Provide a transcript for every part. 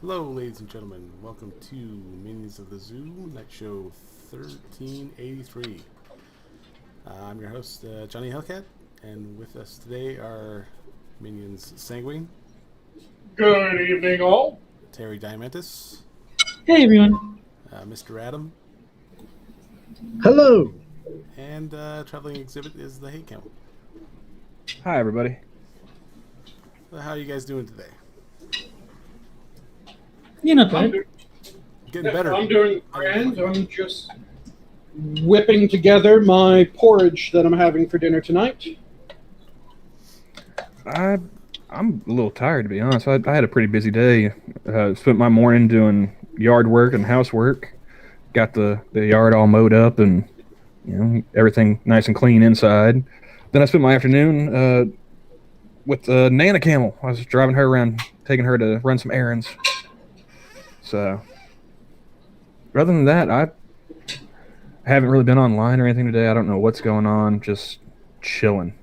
Hello, ladies and gentlemen. Welcome to Minions of the Zoo, Night Show 1383. I'm your host, JohnnyHellcat, and with us today are Minions Sanguine, Good evening, all. Terry Diamantis, Hey everyone. Mr. Adam, Hello. and traveling exhibit is the Hate Count. Hi, everybody. So how are you guys doing today? You're not bad. Getting better. I'm doing grand. I'm just whipping together my porridge that I'm having for dinner tonight. I'm a little tired, to be honest. I had a pretty busy day. Spent my morning doing yard work and housework. Got the yard all mowed up and everything nice and clean inside. Then I spent my afternoon with Nana Camel. I was driving her around, taking her to run some errands. So, other than that, I haven't really been online or anything today. I don't know what's going on. Just chilling.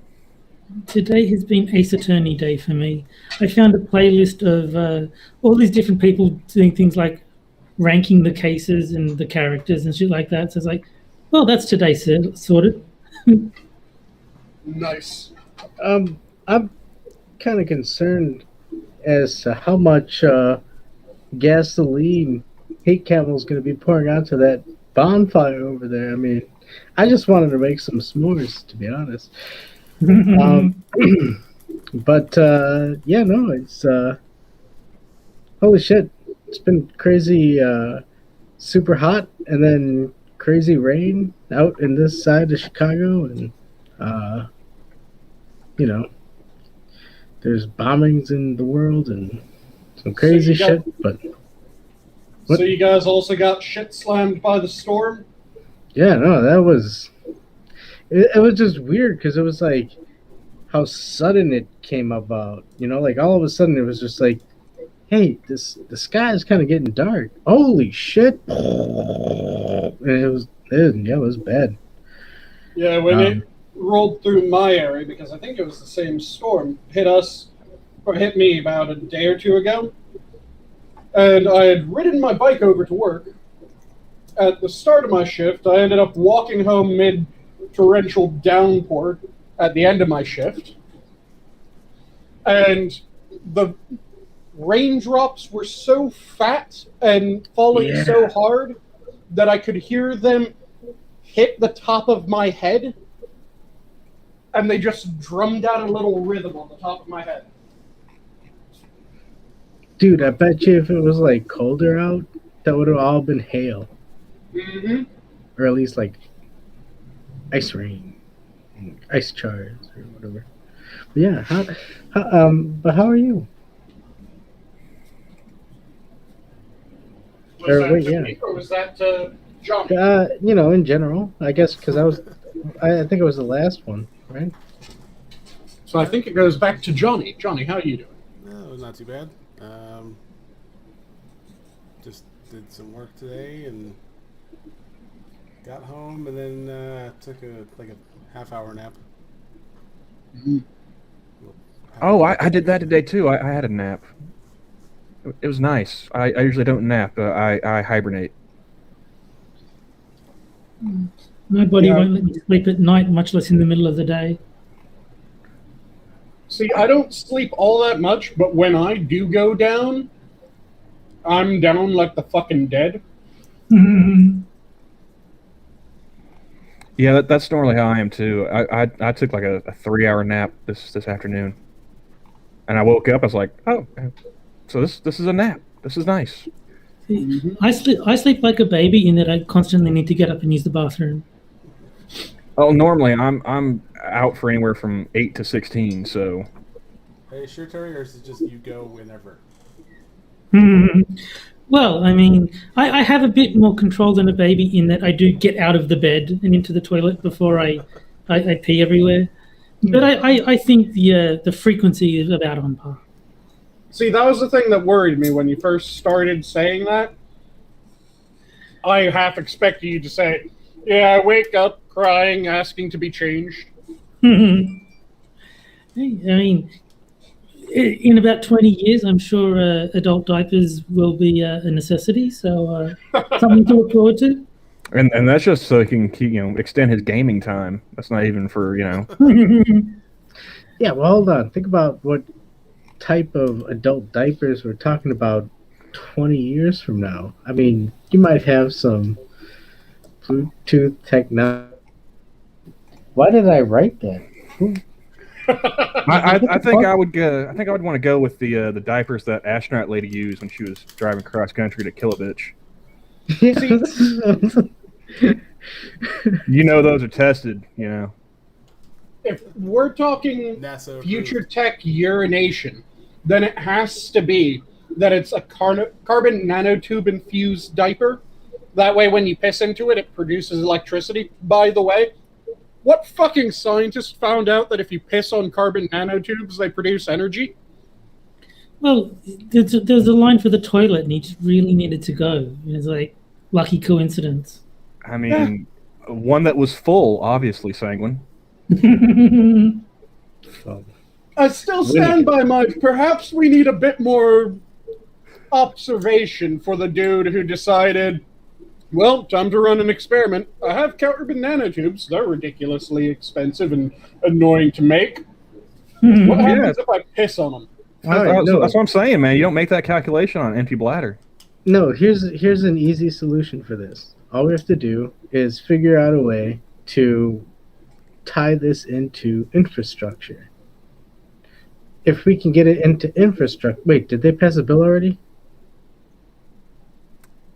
Today has been Ace Attorney Day for me. I found a playlist of all these different people doing things like ranking the cases and the characters and shit like that. So it's like, well, that's today sorted. Nice. I'm kind of concerned as to how much gasoline Hate Camel's going to be pouring onto that bonfire over there. I mean, I just wanted to make some s'mores, to be honest. But yeah, no, it's holy shit. It's been crazy, super hot, and then crazy rain out in this side of Chicago, and there's bombings in the world and some crazy shit. But what? So you guys also got shit slammed by the storm? Yeah, no, that was it was just weird because it was like how sudden it came about. Like all of a sudden it was just like, hey, the sky is kind of getting dark. Holy shit! And it was bad. Yeah, when it rolled through my area, because I think it was the same storm, hit me about a day or two ago. And I had ridden my bike over to work. At the start of my shift, I ended up walking home mid-torrential downpour at the end of my shift. And the raindrops were so fat and falling so hard that I could hear them hit the top of my head, and they just drummed out a little rhythm on the top of my head. Dude, I bet you if it was like colder out, that would have all been hail. Mm-hmm. Or at least like ice rain, ice shards, or whatever. But yeah, but how are you? Was that to me, or was that to Johnny? In general, I guess, because I think it was the last one, right? So I think it goes back to Johnny. Johnny, how are you doing? No, it was not too bad. Just did some work today and got home, and then took a half-hour nap. Mm-hmm. Oh, I did that today, too. I had a nap. It was nice. I usually don't nap. I hibernate. My body won't let me sleep at night, much less in the middle of the day. See, I don't sleep all that much, but when I do go down, I'm down like the fucking dead. Yeah, that's normally how I am, too. I took like a 3-hour nap this afternoon. And I woke up, I was like, oh, so this is a nap. This is nice. Mm-hmm. I sleep like a baby in that I constantly need to get up and use the bathroom. Oh, normally I'm out for anywhere from 8 to 16, so. Are you sure, Terry, or is it just you go whenever? Well, I mean, I have a bit more control than a baby in that I do get out of the bed and into the toilet before I pee everywhere. But I think the frequency is about on par. See, that was the thing that worried me when you first started saying that. I half expected you to say, yeah, I wake up crying, asking to be changed. I mean, in about 20 years, I'm sure adult diapers will be a necessity. So something to look forward to. And that's just so he can keep, extend his gaming time. That's not even for, Yeah, well, hold on. Think about what type of adult diapers we're talking about 20 years from now. I mean, you might have some Bluetooth technology. Why did I write that? I think I would go. I think I would want to go with the diapers that astronaut lady used when she was driving cross country to kill a bitch. Those are tested. If we're talking NASA future approved. tech urination, then it has to be that it's a carbon nanotube infused diaper. That way, when you piss into it, it produces electricity. By the way, what fucking scientist found out that if you piss on carbon nanotubes, they produce energy? Well, there's a line for the toilet, and he just really needed to go. It's like lucky coincidence. I mean, one that was full, obviously, Sanguine. I still stand by my. Perhaps we need a bit more observation for the dude who decided, well, time to run an experiment. I have carbon nanotubes. They're ridiculously expensive and annoying to make. What happens if I piss on them? That's what I'm saying, man. You don't make that calculation on an empty bladder. No, here's an easy solution for this. All we have to do is figure out a way to tie this into infrastructure. If we can get it into infrastructure... Wait, did they pass a bill already?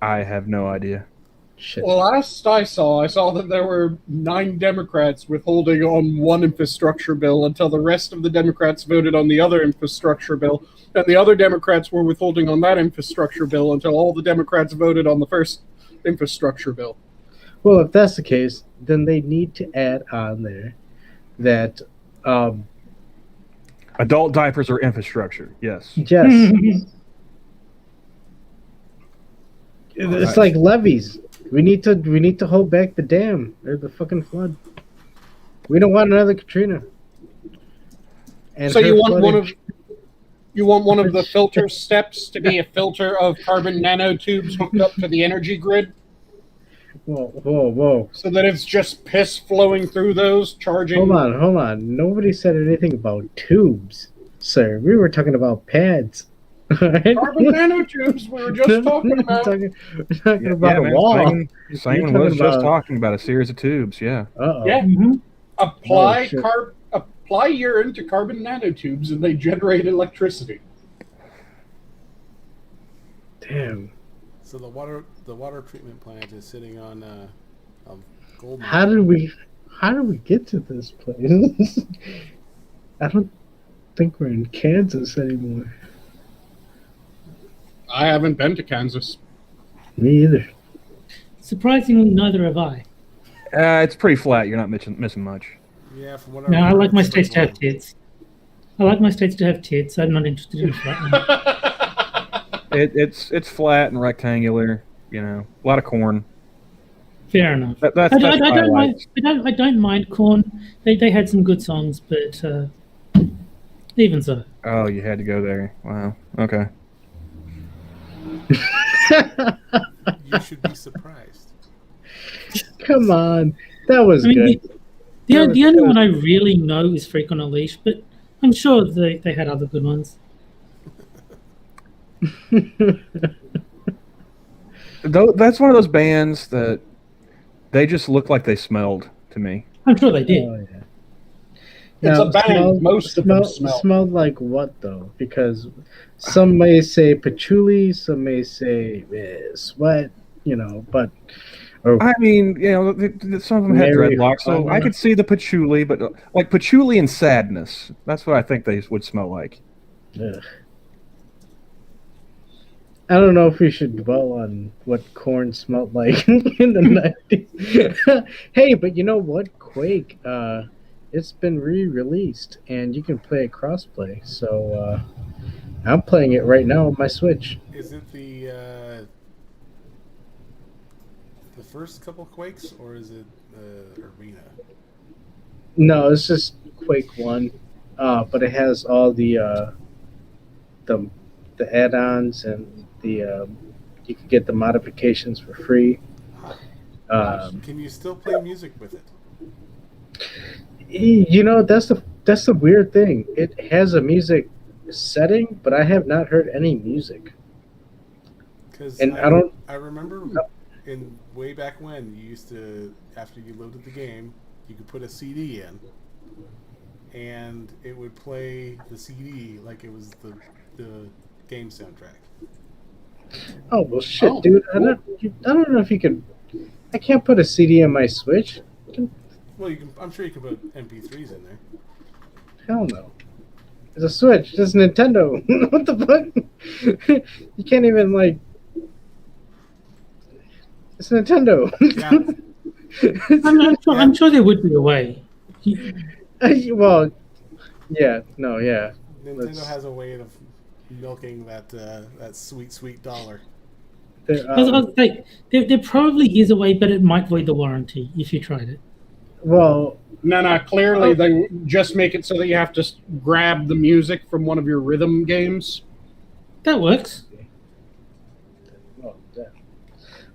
I have no idea. Shit. Well, last I saw that there were 9 Democrats withholding on one infrastructure bill until the rest of the Democrats voted on the other infrastructure bill, and the other Democrats were withholding on that infrastructure bill until all the Democrats voted on the first infrastructure bill. Well, if that's the case, then they need to add on there that... Adult diapers are infrastructure, yes. Yes. It's like levees. We need to hold back the dam or the fucking flood. We don't want another Katrina. And so you want one of the filter steps to be a filter of carbon nanotubes hooked up to the energy grid? Whoa. So that it's just piss flowing through those, charging... Hold on. Nobody said anything about tubes, sir. We were talking about pads. Carbon nanotubes, we were just talking about... We're talking about a wall. Sanguine was just talking about a series of tubes, yeah. Uh-oh. Yeah. Apply Oh, urine to carbon nanotubes and they generate electricity. Damn. So the water treatment plant is sitting on a gold mine. How did we get to this place? I don't think we're in Kansas anymore. I haven't been to Kansas. Me either. Surprisingly, neither have I. It's pretty flat. You're not missing much. Yeah, from what No, I like my it's states to have gold. tits. I'm not interested in flat. It's flat and rectangular. A lot of corn. Fair enough. That's I what don't like. mind. I don't mind Korn. They had some good songs, but even so. Oh, you had to go there. Wow. Okay. You should be surprised. Come on. That was good. The only one I really know is Freak on a Leash, but I'm sure they had other good ones. That's one of those bands that they just look like they smelled to me. I'm sure they did. Oh, yeah. It's a band. Most of them smelled like what though? Because some may say patchouli, some may say sweat. But I mean, some of them had Mary dreadlocks, so I could see the patchouli, but like patchouli and sadness. That's what I think they would smell like. Ugh. I don't know if we should dwell on what Korn smelled like in the 90s. Hey, but you know what? Quake, it's been re-released, and you can play it crossplay. So I'm playing it right now on my Switch. Is it the first couple Quakes, or is it Arena? No, it's just Quake 1, but it has all the the add-ons and you could get the modifications for free. Can you still play music with it? You know, that's the weird thing. It has a music setting, but I have not heard any music. Because And I remember in way back when you used to, after you loaded the game, you could put a CD in, and it would play the CD like it was the game soundtrack. Oh well, shit, dude. I don't know if you can. I can't put a CD on my Switch. Well, you can. I'm sure you can put MP3s in there. Hell no. It's a Switch. It's Nintendo. What the fuck? You can't even like. It's Nintendo. Yeah. I'm sure there would be a way. Well, yeah, no, yeah. Nintendo has a way of milking that sweet dollar. I was like, there probably is a way, but it might void the warranty if you tried it. Well, No, clearly they just make it so that you have to grab the music from one of your rhythm games. That works. well, yeah.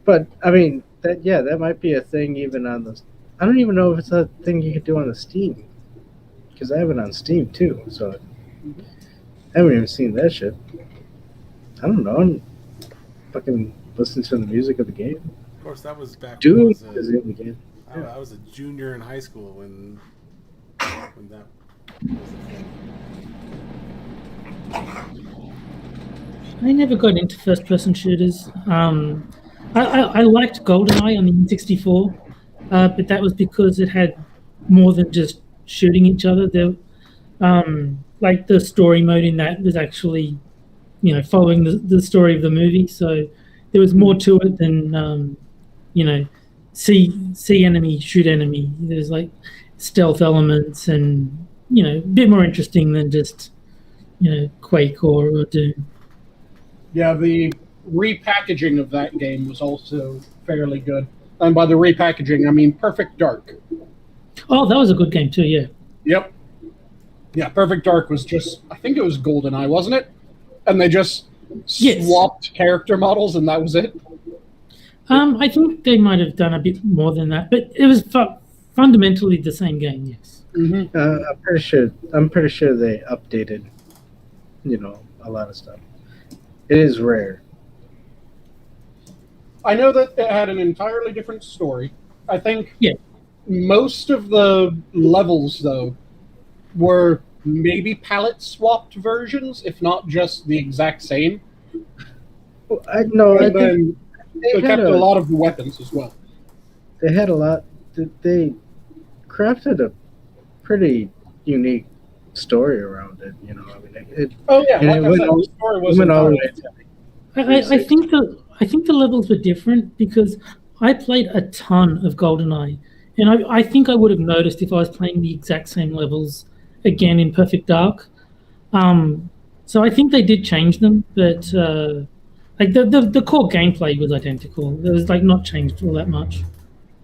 But I mean, that might be a thing even on the. I don't even know if it's a thing you could do on the Steam, because I have it on Steam too. So I haven't even seen that shit. I don't know. I'm fucking listening to the music of the game. Of course, that was back when Doom is in the game. I was a junior in high school when that was a thing. I never got into first-person shooters. I liked GoldenEye on the N64, but that was because it had more than just shooting each other. There, like the story mode in that was actually, following the story of the movie. So there was more to it than, see enemy, shoot enemy. There's like stealth elements and, a bit more interesting than just, Quake or Doom. Yeah, the repackaging of that game was also fairly good. And by the repackaging, I mean Perfect Dark. Oh, that was a good game too, yeah. Yep. Yeah, Perfect Dark was just, I think it was GoldenEye, wasn't it? And they just swapped character models and that was it? I think they might have done a bit more than that, but it was fundamentally the same game, yes. Mm-hmm. I'm pretty sure they updated, a lot of stuff. It is rare. I know that it had an entirely different story. I think Yeah. most of the levels, though, were maybe palette swapped versions, if not just the exact same. I know. I And then think they kept a lot of the weapons as well. they had a lot. They crafted a pretty unique story around it. I mean, Oh yeah, and like it I went said, all- the story was went all the entirely way. I think the levels were different because I played a ton of GoldenEye, and I think I would have noticed if I was playing the exact same levels again in Perfect Dark. So I think they did change them, but like the core gameplay was identical. It was like not changed all that much.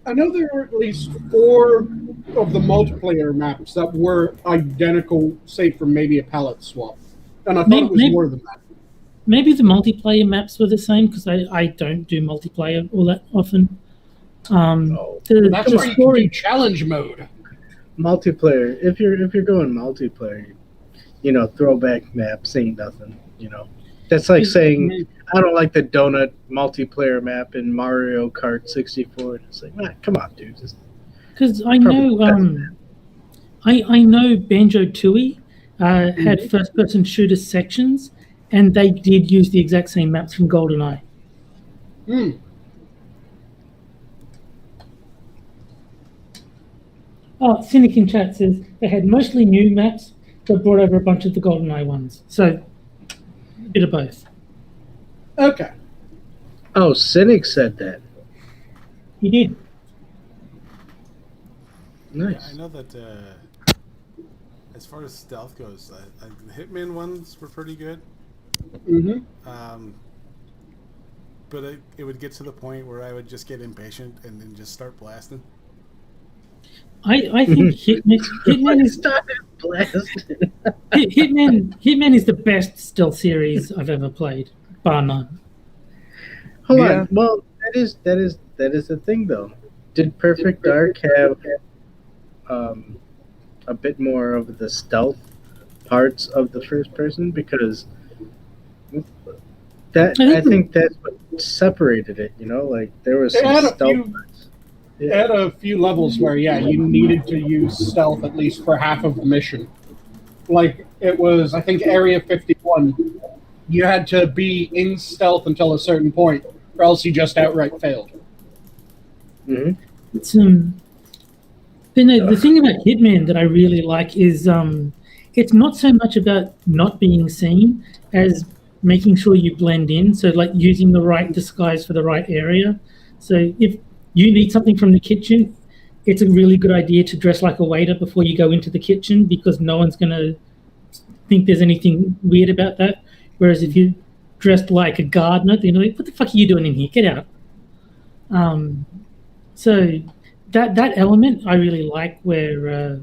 I know there were at least 4 of the multiplayer maps that were identical, save for maybe a palette swap. And I thought it was more than that. Maybe the multiplayer maps were the same because I don't do multiplayer all that often. That's where you can do challenge mode. Multiplayer. If you're going multiplayer, throwback maps ain't nothing. That's like saying I don't like the donut multiplayer map in Mario Kart 64. It's like, man, come on, dude. Because I know, I know Banjo-Tooie had first-person shooter sections, and they did use the exact same maps from GoldenEye. Hmm. Oh, Cynic in chat says they had mostly new maps, but brought over a bunch of the GoldenEye ones. So, a bit of both. Okay. Oh, Cynic said that. He did. Nice. I know that as far as stealth goes, the Hitman ones were pretty good. Mm-hmm. But it would get to the point where I would just get impatient and then just start blasting. I think Hitman is started blasting. Hitman is the best stealth series I've ever played, bar none. Hold Yeah. on. Well, that is the thing though. Did Perfect Dark have a bit more of the stealth parts of the first person? Because I think that's what separated it. You know, like there was It some had a stealth. few. It had a few levels where, yeah, you needed to use stealth at least for half of the mission. Like, it was, I think, Area 51. You had to be in stealth until a certain point, or else you just outright failed. Mm-hmm. It's but no, the thing about Hitman that I really like is it's not so much about not being seen as making sure you blend in. So like using the right disguise for the right area. So if you need something from the kitchen, it's a really good idea to dress like a waiter before you go into the kitchen, because no one's going to think there's anything weird about that. Whereas if you dressed like a gardener, they're like, what the fuck are you doing in here? Get out. So that element I really like, where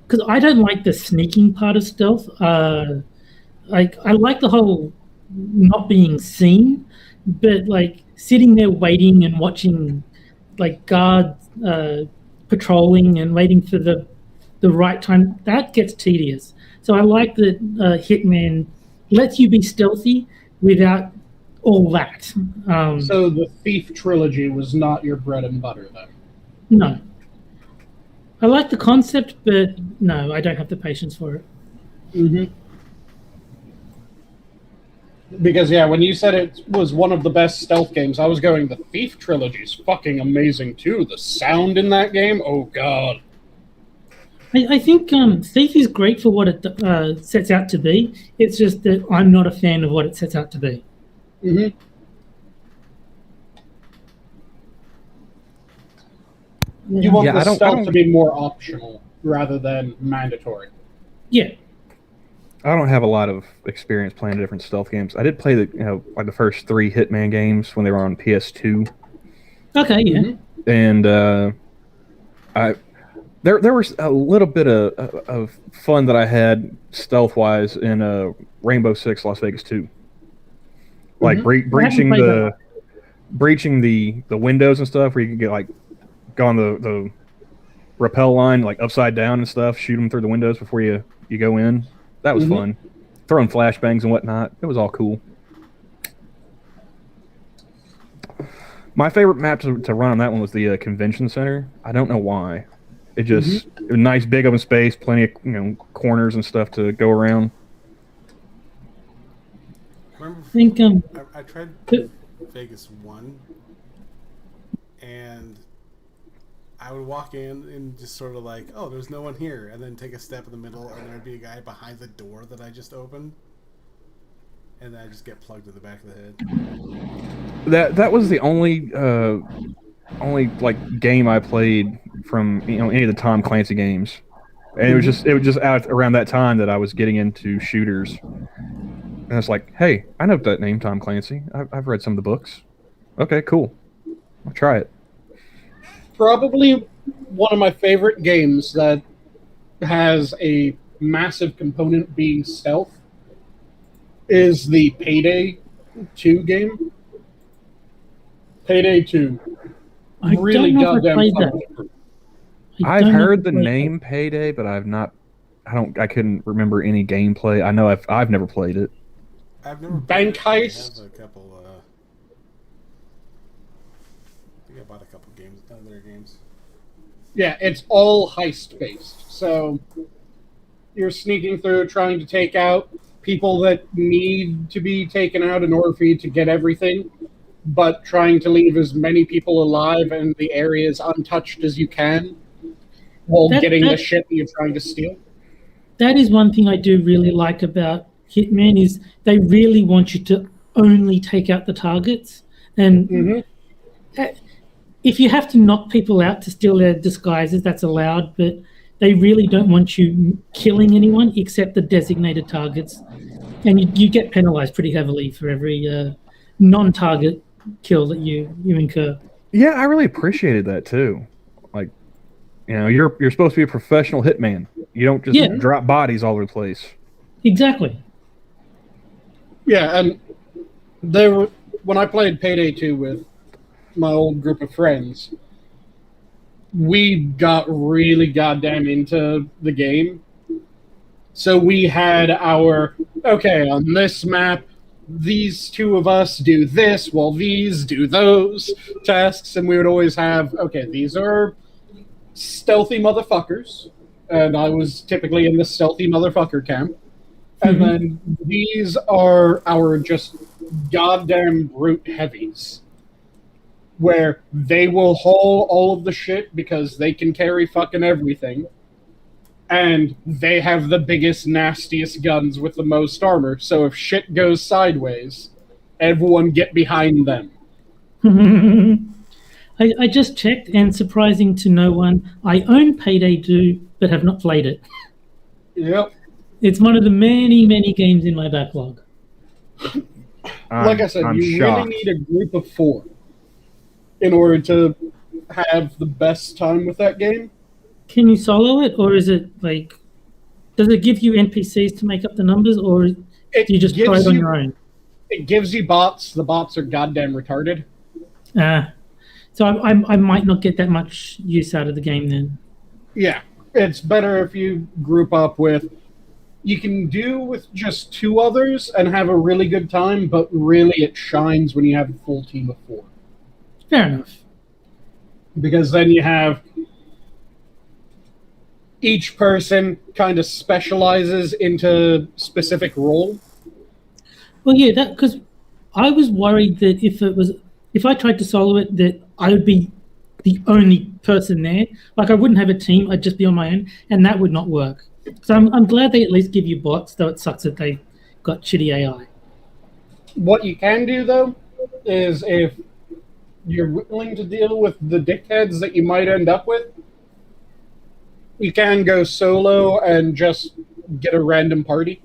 because I don't like the sneaking part of stealth. Like I like the whole not being seen, but like sitting there waiting and watching like guards patrolling and waiting for the right time, that gets tedious. So I like that Hitman lets you be stealthy without all that. So the Thief trilogy was not your bread and butter, then? No. I like the concept, but no, I don't have the patience for it. Mm-hmm. Because, yeah, when you said it was one of the best stealth games, I was going, the Thief trilogy is fucking amazing, too. The sound in that game, oh, God. I think Thief is great for what it sets out to be. It's just that I'm not a fan of what it sets out to be. Mm-hmm. You want the stealth to be more optional rather than mandatory. Yeah. I don't have a lot of experience playing different stealth games. I did play the first 3 Hitman games when they were on PS2. Okay, yeah. Mm-hmm. And there was a little bit of fun that I had stealth wise in Rainbow Six Las Vegas 2. Like breaching the windows and stuff, where you could get like go on the rappel line like upside down and stuff, shoot them through the windows before you go in. That was fun. Throwing flashbangs and whatnot. It was all cool. My favorite map to run on that one was the convention center. I don't know why. It just it was nice, big open space, plenty of corners and stuff to go around. I tried Vegas 1, and I would walk in and just sort of like, oh, there's no one here, and then take a step in the middle, and there'd be a guy behind the door that I just opened, and then I just get plugged to the back of the head. That was the only like game I played from any of the Tom Clancy games, and it was just out around that time that I was getting into shooters, and it's like, hey, I know that name, Tom Clancy. I've read some of the books. Okay, cool. I'll try it. Probably one of my favorite games that has a massive component being stealth is the Payday 2 game. Payday 2. Really goddamn fun. I've heard the name Payday, but I couldn't remember any gameplay. I know I've never played it. I've never Bank Heist. I have a couple I think I bought a couple games, other games. Yeah, it's all heist based. So you're sneaking through, trying to take out people that need to be taken out in order for you to get everything, but trying to leave as many people alive and the areas untouched as you can while getting the shit that you're trying to steal. That is one thing I do really like about Hitman, is they really want you to only take out the targets. And if you have to knock people out to steal their disguises, that's allowed, but they really don't want you killing anyone except the designated targets. And you get penalized pretty heavily for every non-target kill that you incur. Yeah, I really appreciated that too. Like, You know, you're supposed to be a professional hitman. You don't just Yeah. drop bodies all over the place. Exactly. Yeah, and when I played Payday 2 with my old group of friends, we got really goddamn into the game. So we had okay, on this map, these two of us do this, while these do those tasks, and we would always have, okay, these are stealthy motherfuckers, and I was typically in the stealthy motherfucker camp. And then these are our just goddamn brute heavies, where they will haul all of the shit because they can carry fucking everything. And they have the biggest, nastiest guns with the most armor. So if shit goes sideways, everyone get behind them. I just checked, and surprising to no one, I own Payday 2, but have not played it. Yep. It's one of the many, many games in my backlog. Like I said, I'm you shocked. really need a group of 4 in order to have the best time with that game. Can you solo it, or is it like, does it give you NPCs to make up the numbers, or do you just try it on your own? It gives you bots. The bots are goddamn retarded. So I might not get that much use out of the game then. Yeah, it's better if you group up with. You can do with just 2 others and have a really good time, but really it shines when you have a full team of 4. Fair enough. Because then you have each person kind of specializes into specific role. Well, yeah, that because I was worried that if I tried to solo it, that I would be the only person there. Like I wouldn't have a team; I'd just be on my own, and that would not work. So I'm glad they at least give you bots, though it sucks that they got shitty AI. What you can do though is if you're willing to deal with the dickheads that you might end up with, you can go solo and just get a random party.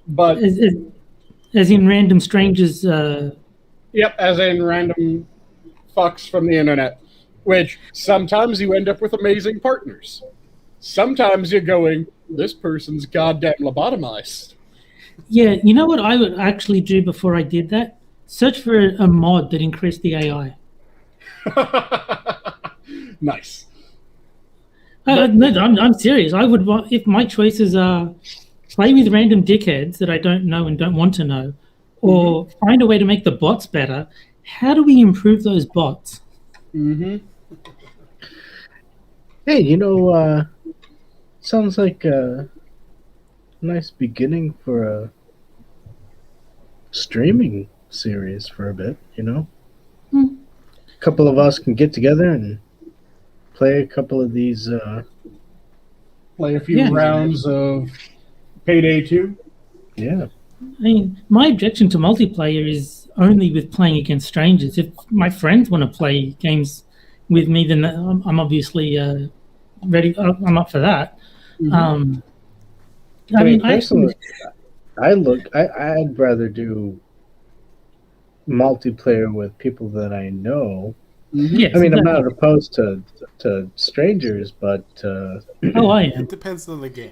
But As in random strangers. Yep, as in random fucks from the internet. Which sometimes you end up with amazing partners. Sometimes you're going, this person's goddamn lobotomized. Yeah, you know what I would actually do before I did that? Search for a mod that increased the AI. Nice. No, I'm serious. I would want, if my choices are play with random dickheads that I don't know and don't want to know, or find a way to make the bots better. How do we improve those bots? Mm-hmm. Hey, sounds like a nice beginning for a streaming series for a bit, A couple of us can get together and play a couple of these. Play a few rounds of Payday 2. Yeah. I mean, my objection to multiplayer is only with playing against strangers. If my friends want to play games with me, then I'm obviously ready. I'm up for that. Mm-hmm. I mean, personally, I'd rather do multiplayer with people that I know. Yes, I mean, exactly. I'm not opposed to strangers, but Oh, I am. It depends on the game.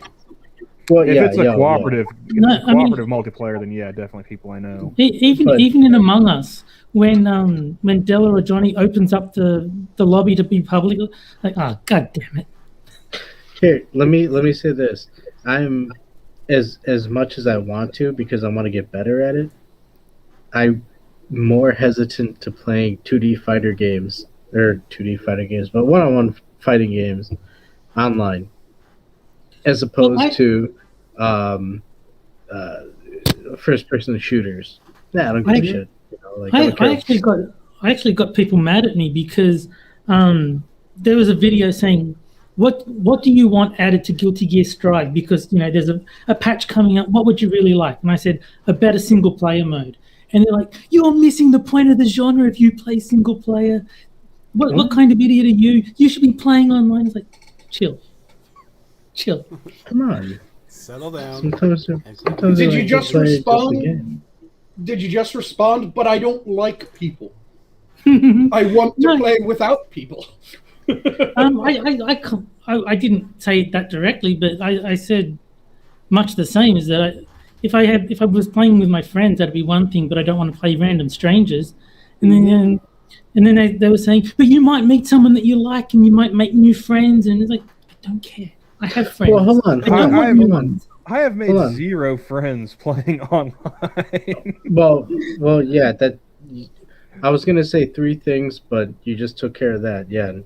well, If yeah, it's a cooperative, multiplayer, then yeah, definitely people I know. Even in Among Us, when Della or Johnny opens up the lobby to be public, like, oh, god damn it. Here, let me say this. I'm as much as I want to because I want to get better at it. I'm more hesitant to playing 2D fighter games, but one-on-one fighting games online, as opposed to first-person shooters. Nah, I don't give a shit. I actually got people mad at me because there was a video saying, what do you want added to Guilty Gear Strive? Because there's a patch coming up. What would you really like? And I said a better single player mode. And they're like, you're missing the point of the genre if you play single player. What kind of idiot are you? You should be playing online. It's like, chill. Come on. Settle down. Sometimes Did you just respond? Did you just respond? But I don't like people. I want to play without people. I didn't say it that directly, but I said much the same. Is that if I was playing with my friends, that'd be one thing, but I don't want to play random strangers. And then they were saying, but you might meet someone that you like, and you might make new friends. And it's like, I don't care. I have friends. Well, hold on. I have made 0 friends playing online. Well, yeah. That I was gonna say 3 things, but you just took care of that. Yeah.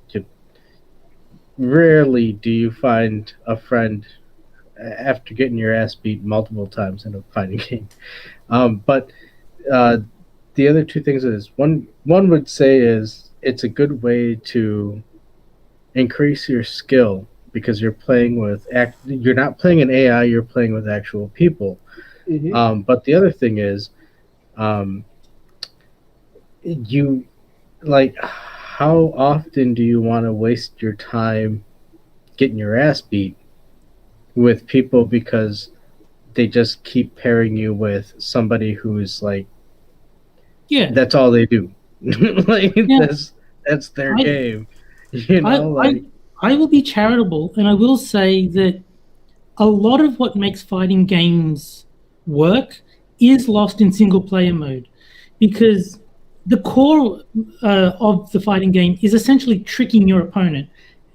Rarely do you find a friend after getting your ass beat multiple times in a fighting game. But the other 2 things is one would say is it's a good way to increase your skill because you're playing with you're not playing an AI, you're playing with actual people. Mm-hmm. But the other thing is, you like how often do you want to waste your time getting your ass beat with people because they just keep pairing you with somebody who's like, that's all they do. Like that's their game. You know, I will be charitable, and I will say that a lot of what makes fighting games work is lost in single player mode, because the core of the fighting game is essentially tricking your opponent,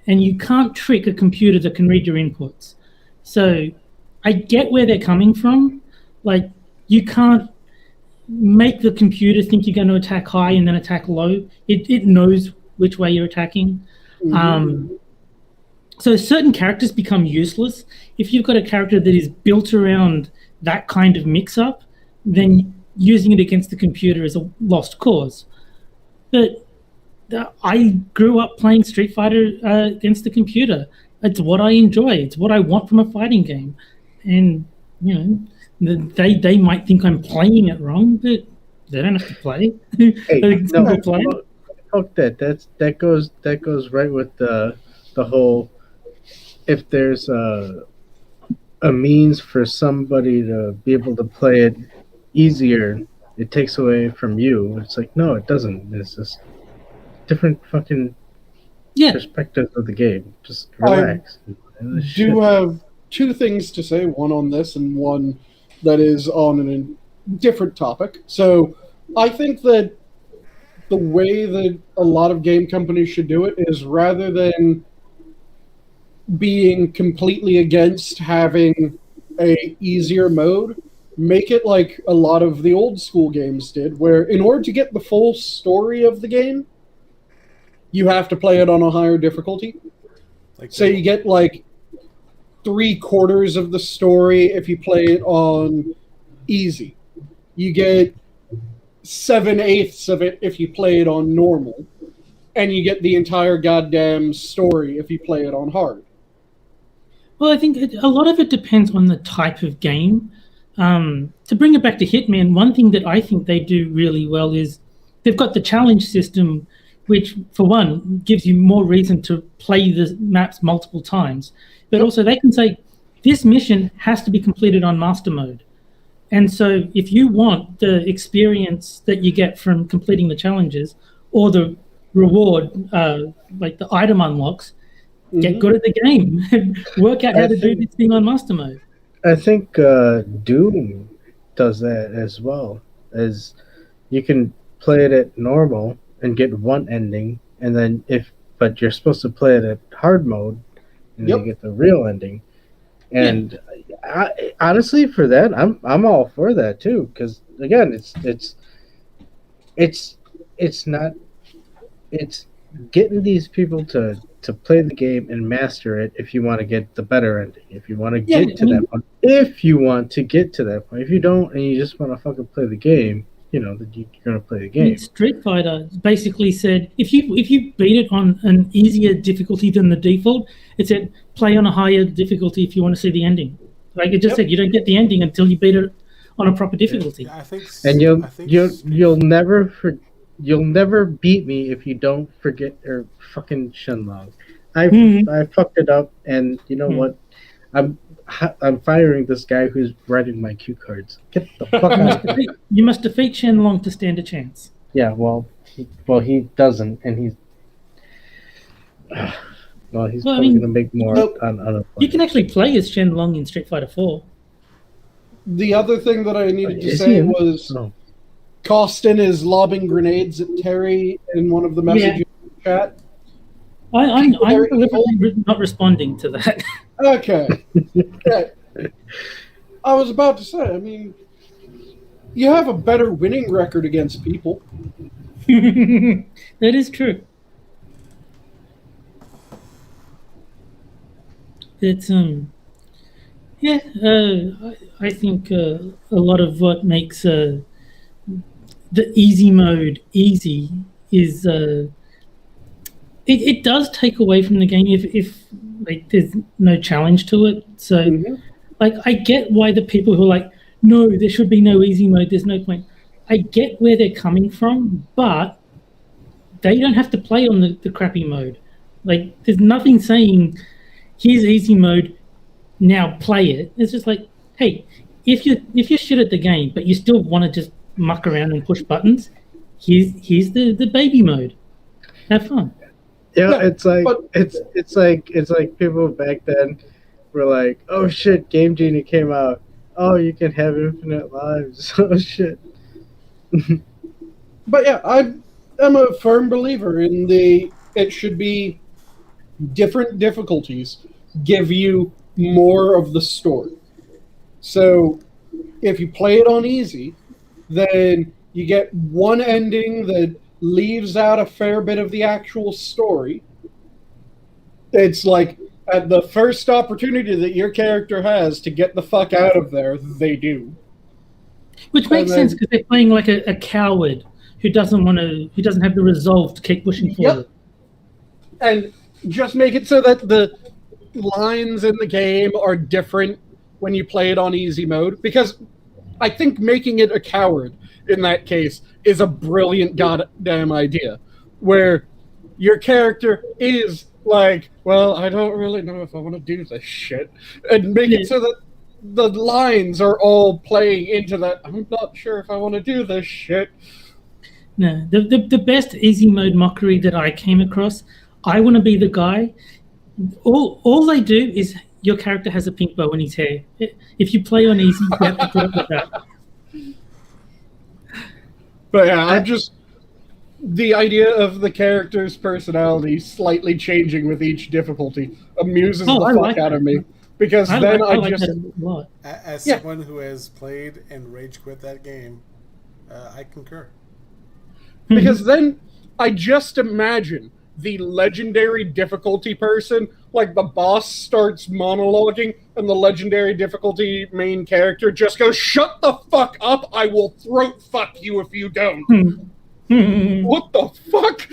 and you can't trick a computer that can read your inputs. So I get where they're coming from. Like, you can't make the computer think you're going to attack high and then attack low. It knows which way you're attacking. Mm-hmm. So certain characters become useless. If you've got a character that is built around that kind of mix-up, then using it against the computer is a lost cause. But I grew up playing Street Fighter against the computer. It's what I enjoy. It's what I want from a fighting game. And, you know, they might think I'm playing it wrong, but they don't have to play. Hey, no, fuck that. That goes right with the whole. If there's a means for somebody to be able to play it easier, it takes away from you. It's like, no, it doesn't. It's just different fucking perspectives of the game. Just relax. I do have 2 things to say, one on this and one that is on a different topic. So I think that the way that a lot of game companies should do it is, rather than being completely against having a easier mode, make it like a lot of the old school games did, where in order to get the full story of the game, you have to play it on a higher difficulty. So you get like 3/4 of the story if you play it on easy. You get 7/8 of it if you play it on normal. And you get the entire goddamn story if you play it on hard. Well, I think a lot of it depends on the type of game. To bring it back to Hitman, one thing that I think they do really well is they've got the challenge system, which, for one, gives you more reason to play the maps multiple times. But also they can say, this mission has to be completed on master mode. And so if you want the experience that you get from completing the challenges, or the reward, like the item unlocks, get good at the game. Work out how to do this thing on master mode. I think Doom does that as well. As you can play it at normal and get one ending, and then but you're supposed to play it at hard mode, and then you get the real ending. And I, honestly, for that, I'm all for that too. Because again, it's getting these people to play the game and master it if you want to get the better ending. If you want to get to that point. If you want to get to that point. If you don't and you just want to fucking play the game, you know, that you're going to play the game. Street Fighter basically said, if you beat it on an easier difficulty than the default, it said play on a higher difficulty if you want to see the ending. Like it just said, you don't get the ending until you beat it on a proper difficulty. Yeah, I think, and you'll never beat me if you don't forget or fucking Shenlong. I fucked it up, and you know what? I'm firing this guy who's writing my cue cards. Get the fuck out! You must defeat Shenlong to stand a chance. Yeah, well, he doesn't, and he's. Well, he's Well, I probably mean, gonna make more Nope. on other you can planets. actually play as Shenlong in Street Fighter 4. The other thing that I needed to Is say he in? was Oh. Costin is lobbing grenades at Terry in one of the messages in the chat. I'm Very deliberately not responding to that. Okay. Yeah. I was about to say, I mean, you have a better winning record against people. That is true. It's yeah. I think a lot of what makes the easy mode easy is it does take away from the game if like there's no challenge to it. So like I get why the people who are like, no, there should be no easy mode. There's no point. I get where they're coming from, but they don't have to play on the crappy mode. Like there's nothing saying here's easy mode, now play it. It's just like, hey, if you're shit at the game but you still want to just muck around and push buttons, here's the baby mode. Have fun. Yeah, Yeah, it's like but- it's like people back then were like, oh shit, Game Genie came out. Oh, you can have infinite lives. Oh shit. But yeah, I'm a firm believer in it should be different difficulties give you more of the story. So if you play it on easy, then you get one ending that leaves out a fair bit of the actual story. It's like at the first opportunity that your character has to get the fuck out of there, they do. Which makes sense because they're playing like a coward who doesn't have the resolve to keep pushing forward. And just make it so that the lines in the game are different when you play it on easy mode, because I think making it a coward in that case is a brilliant goddamn idea, where your character is like, well, I don't really know if I want to do this shit, and make it so that the lines are all playing into that, I'm not sure if I want to do this shit. No, the best easy mode mockery that I came across, I want to be the guy. All they do is your character has a pink bow in his hair. If you play on easy, you have to put up with that. But yeah, I'm just the idea of the character's personality slightly changing with each difficulty amuses the fuck out of me. Because then I like just that a lot. As someone who has played and rage quit that game, I concur. Because then I just imagine the legendary difficulty person, like the boss starts monologuing and the legendary difficulty main character just goes, shut the fuck up, I will throat fuck you if you don't. What the fuck?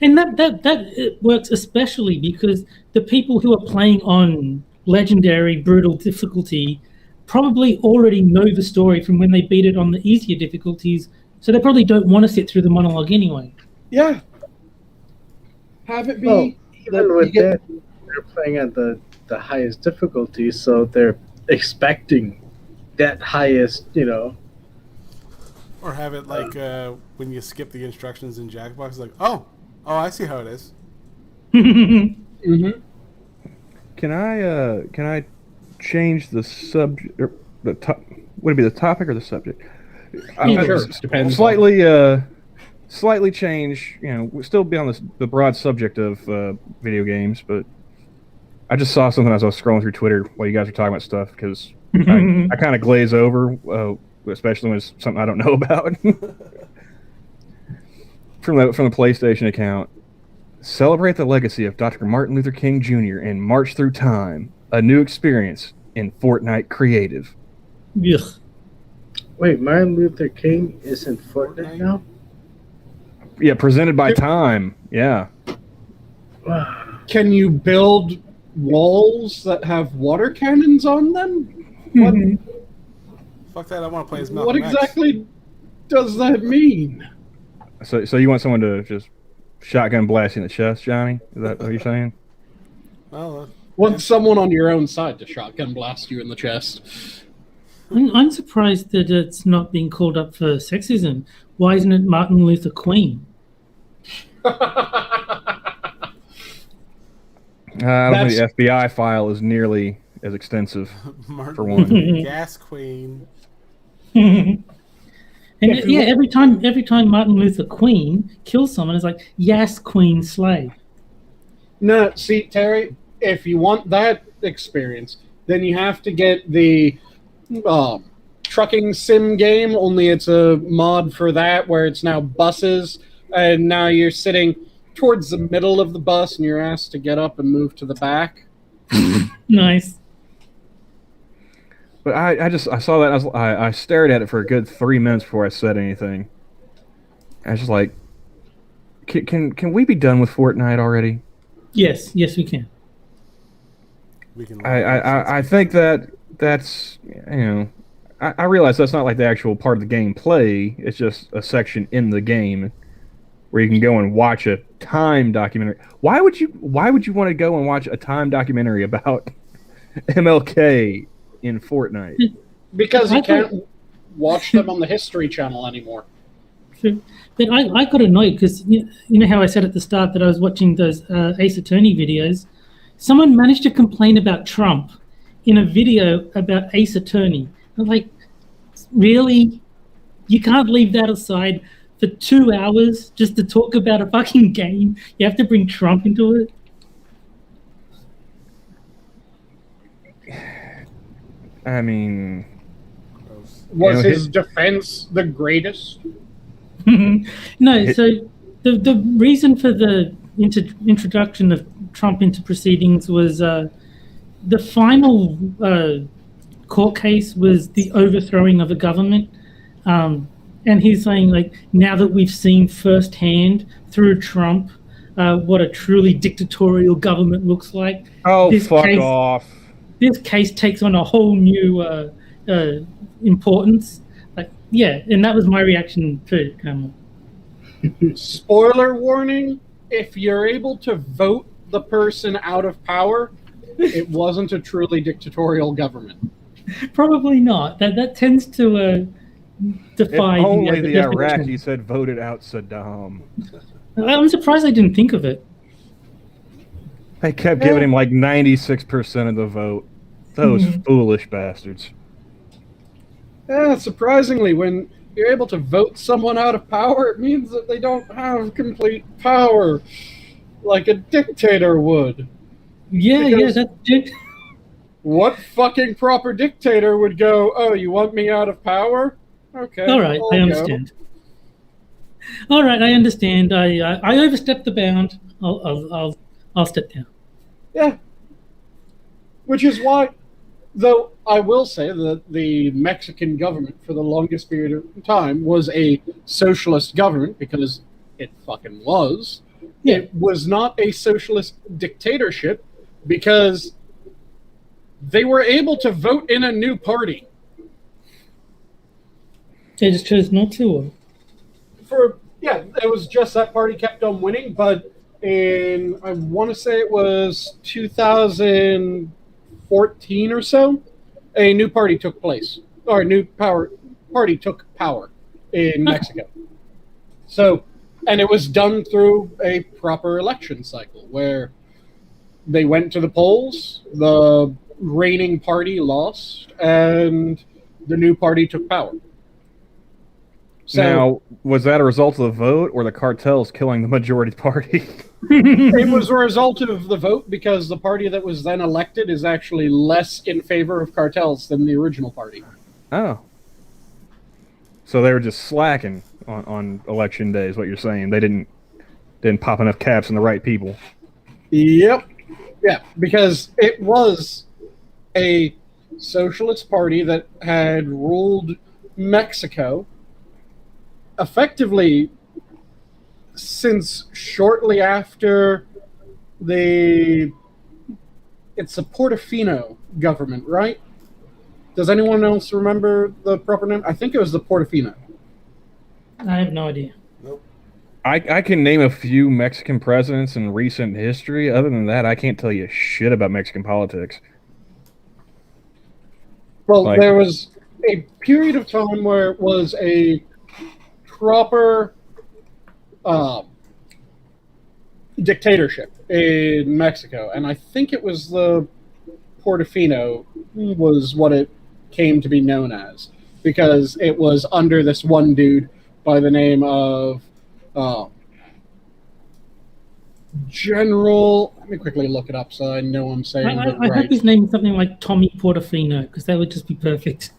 And that works especially because the people who are playing on legendary brutal difficulty probably already know the story from when they beat it on the easier difficulties, so they probably don't want to sit through the monologue anyway. Yeah. Have it be even with that, they're playing at the highest difficulty, so they're expecting that highest, Or have it like when you skip the instructions in Jackbox, like, oh, I see how it is. Mm-hmm. Can I change the subject? The top? Would it be the topic or the subject? Sure. Depends. Slightly change. We'll still be on the broad subject of video games, but I just saw something as I was scrolling through Twitter while you guys were talking about stuff because I kind of glaze over, especially when it's something I don't know about. From the PlayStation account, celebrate the legacy of Dr. Martin Luther King Jr. and march through time, a new experience in Fortnite Creative. Ugh. Wait, Martin Luther King is in Fortnite now? Yeah, presented by Time. Yeah. Can you build walls that have water cannons on them? What, Fuck that! I want to play as Malcolm what X. exactly does that mean? So you want someone to just shotgun blast you in the chest, Johnny? Is that what you're saying? Well, Want someone on your own side to shotgun blast you in the chest? I'm surprised that it's not being called up for sexism. Why isn't it Martin Luther Queen? I don't think the FBI file is nearly as extensive. Martin For one. Gas Queen. And yeah, every time Martin Luther Queen kills someone, it's like, yes, Queen slay. No, see, Terry, if you want that experience, then you have to get the trucking sim game, only it's a mod for that where it's now buses, and now you're sitting towards the middle of the bus and you're asked to get up and move to the back. Nice. But I saw that. I stared at it for a good 3 minutes before I said anything. I was just like, can we be done with Fortnite already? Yes, we can. We can. I think that's I realize that's not like the actual part of the game play. It's just a section in the game where you can go and watch a time documentary. Why would you want to go and watch a time documentary about MLK in Fortnite? Because you can't watch them on the History Channel anymore. True. But I got annoyed because you know how I said at the start that I was watching those Ace Attorney videos. Someone managed to complain about Trump in a video about Ace Attorney. I'm like, really? You can't leave that aside for 2 hours just to talk about a fucking game? You have to bring Trump into it? I mean, Was his defense the greatest? No, so the reason for the introduction of Trump into proceedings was the final court case was the overthrowing of a government. And he's saying, like, now that we've seen firsthand through Trump what a truly dictatorial government looks like. Oh, fuck off. This case takes on a whole new importance. Like, yeah, and that was my reaction to it. Spoiler warning, if you're able to vote the person out of power, it wasn't a truly dictatorial government. Probably not. That tends to defy... If only the Iraqis had voted out Saddam. I'm surprised they didn't think of it. They kept giving him like 96% of the vote. Those foolish bastards. Yeah, surprisingly, when you're able to vote someone out of power, it means that they don't have complete power, like a dictator would. Yeah, that's... What fucking proper dictator would go, oh, you want me out of power? Okay. All right, I understand. All right, I understand. I overstepped the bound. I'll step down. Yeah. Which is why, though I will say that the Mexican government for the longest period of time was a socialist government, because it fucking was. Yeah. It was not a socialist dictatorship because they were able to vote in a new party. They just chose not to. It was just that party kept on winning, but in, I want to say it was 2014 or so, a new party took place, or a new party took power in Mexico. So, and it was done through a proper election cycle where they went to the polls, the reigning party lost, and the new party took power. So, now, was that a result of the vote or the cartels killing the majority party? It was a result of the vote, because the party that was then elected is actually less in favor of cartels than the original party. Oh. So they were just slacking on election day, is what you're saying. They didn't pop enough caps in the right people. Yep. Yeah, because it was a socialist party that had ruled Mexico effectively since shortly after it's a Portofino government, right? Does anyone else remember the proper name? I think it was the Portofino. I have no idea. Nope. I can name a few Mexican presidents in recent history. Other than that, I can't tell you shit about Mexican politics. Well, there was a period of time where it was a proper dictatorship in Mexico, and I think it was the Portofino was what it came to be known as, because it was under this one dude by the name of General. Let me quickly look it up so I know I'm saying it I right. hope his name is something like Tommy Portofino, because that would just be perfect.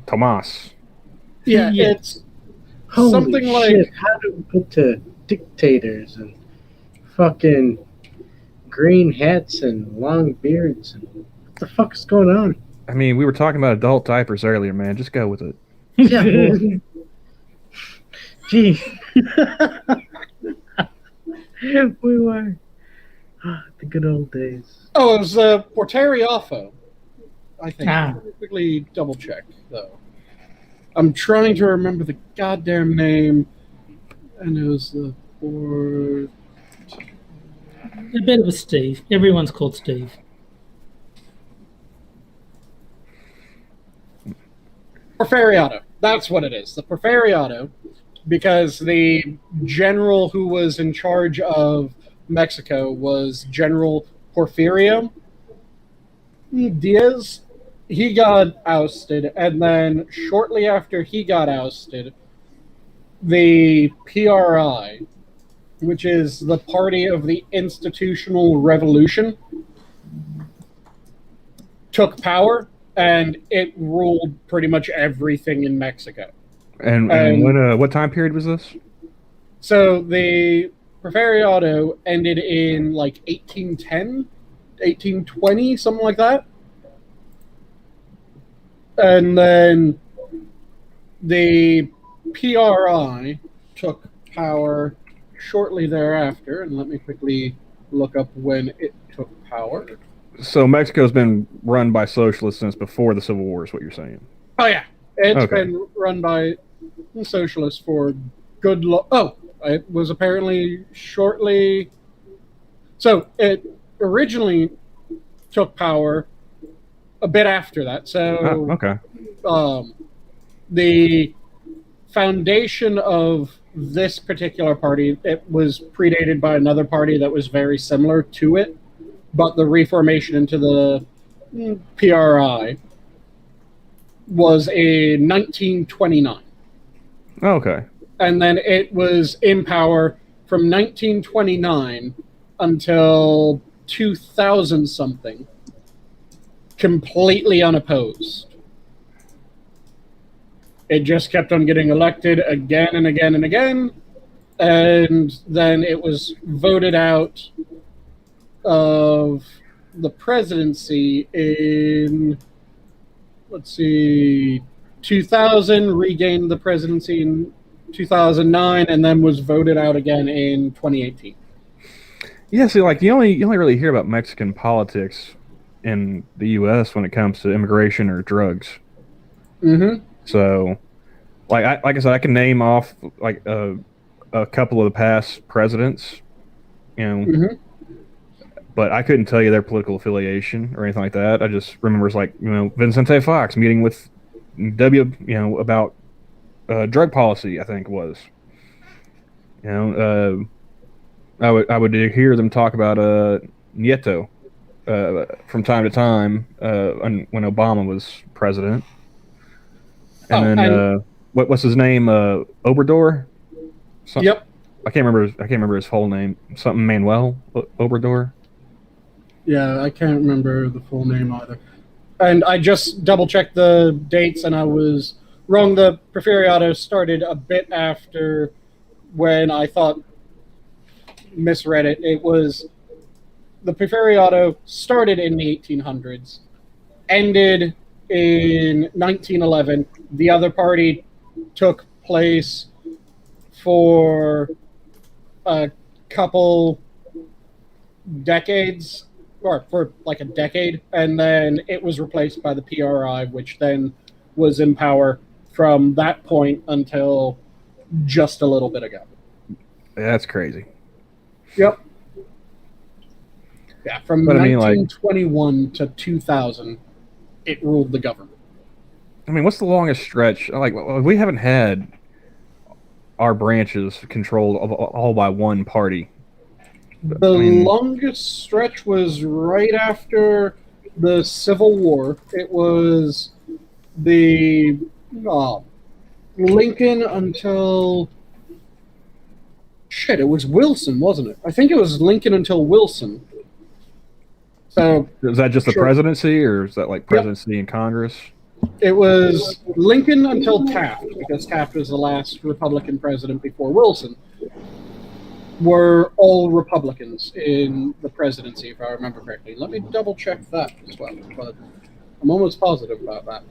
Tomas. Yeah, Yeah. it's Holy something shit, like how do we get to dictators and fucking green hats and long beards? And what the fuck is going on? I mean, we were talking about adult diapers earlier, man. Just go with it. Yeah, well, gee. We were. The good old days. oh, it was Porteriafo, I think. Ah. Let me quickly double check though. I'm trying to remember the goddamn name, and it was the A bit of a Steve. Everyone's called Steve. Porfiriato. That's what it is. The Porfiriato, because the general who was in charge of Mexico was General Porfirio Diaz. He got ousted, and then shortly after he got ousted, the PRI, which is the Party of the Institutional Revolution, took power, and it ruled pretty much everything in Mexico. And what time period was this? So the Porfiriato ended in like 1810, 1820, something like that. And then the PRI took power shortly thereafter, and let me quickly look up when it took power. So Mexico's been run by socialists since before the Civil War, is what you're saying? Oh yeah, it's Okay. been run by socialists for good it was apparently shortly. So it originally took power a bit after that. So Okay. The foundation of this particular party, it was predated by another party that was very similar to it, but the reformation into the PRI was in 1929. Okay. And then it was in power from 1929 until 2000 something, completely unopposed. It just kept on getting elected again and again and again, and then it was voted out of the presidency in, 2000, regained the presidency in 2009, and then was voted out again in 2018. Yeah, see, like you only really hear about Mexican politics in the U.S. when it comes to immigration or drugs. Mm-hmm. So, like I said, I can name off like a couple of the past presidents, Mm-hmm. but I couldn't tell you their political affiliation or anything like that. I just remember it's like Vicente Fox meeting with about drug policy. I think it was. I would hear them talk about Nieto from time to time when Obama was president. And what's his name? Obrador. Yep. I can't remember his whole name. Something Manuel Obrador. Yeah, I can't remember the full name either. And I just double-checked the dates, and I was wrong. The Porfiriato started a bit after when I thought misread it. It was the Porfiriato started in the 1800s, ended in 1911. The other party took place for a couple decades, or for like a decade, and then it was replaced by the PRI, which then was in power from that point until just a little bit ago. That's crazy. Yep. Yeah, from But I mean, 1921 to 2000, it ruled the government. I mean, what's the longest stretch? Like, we haven't had our branches controlled all by one party The longest stretch was right after the Civil War. It was the Lincoln until... Shit, it was Wilson, wasn't it? I think it was Lincoln until Wilson. So is that just the presidency, or is that like presidency and Congress? It was Lincoln until Taft, because Taft was the last Republican president before Wilson. Were all Republicans in the presidency, if I remember correctly. Let me double check that as well, but I'm almost positive about that.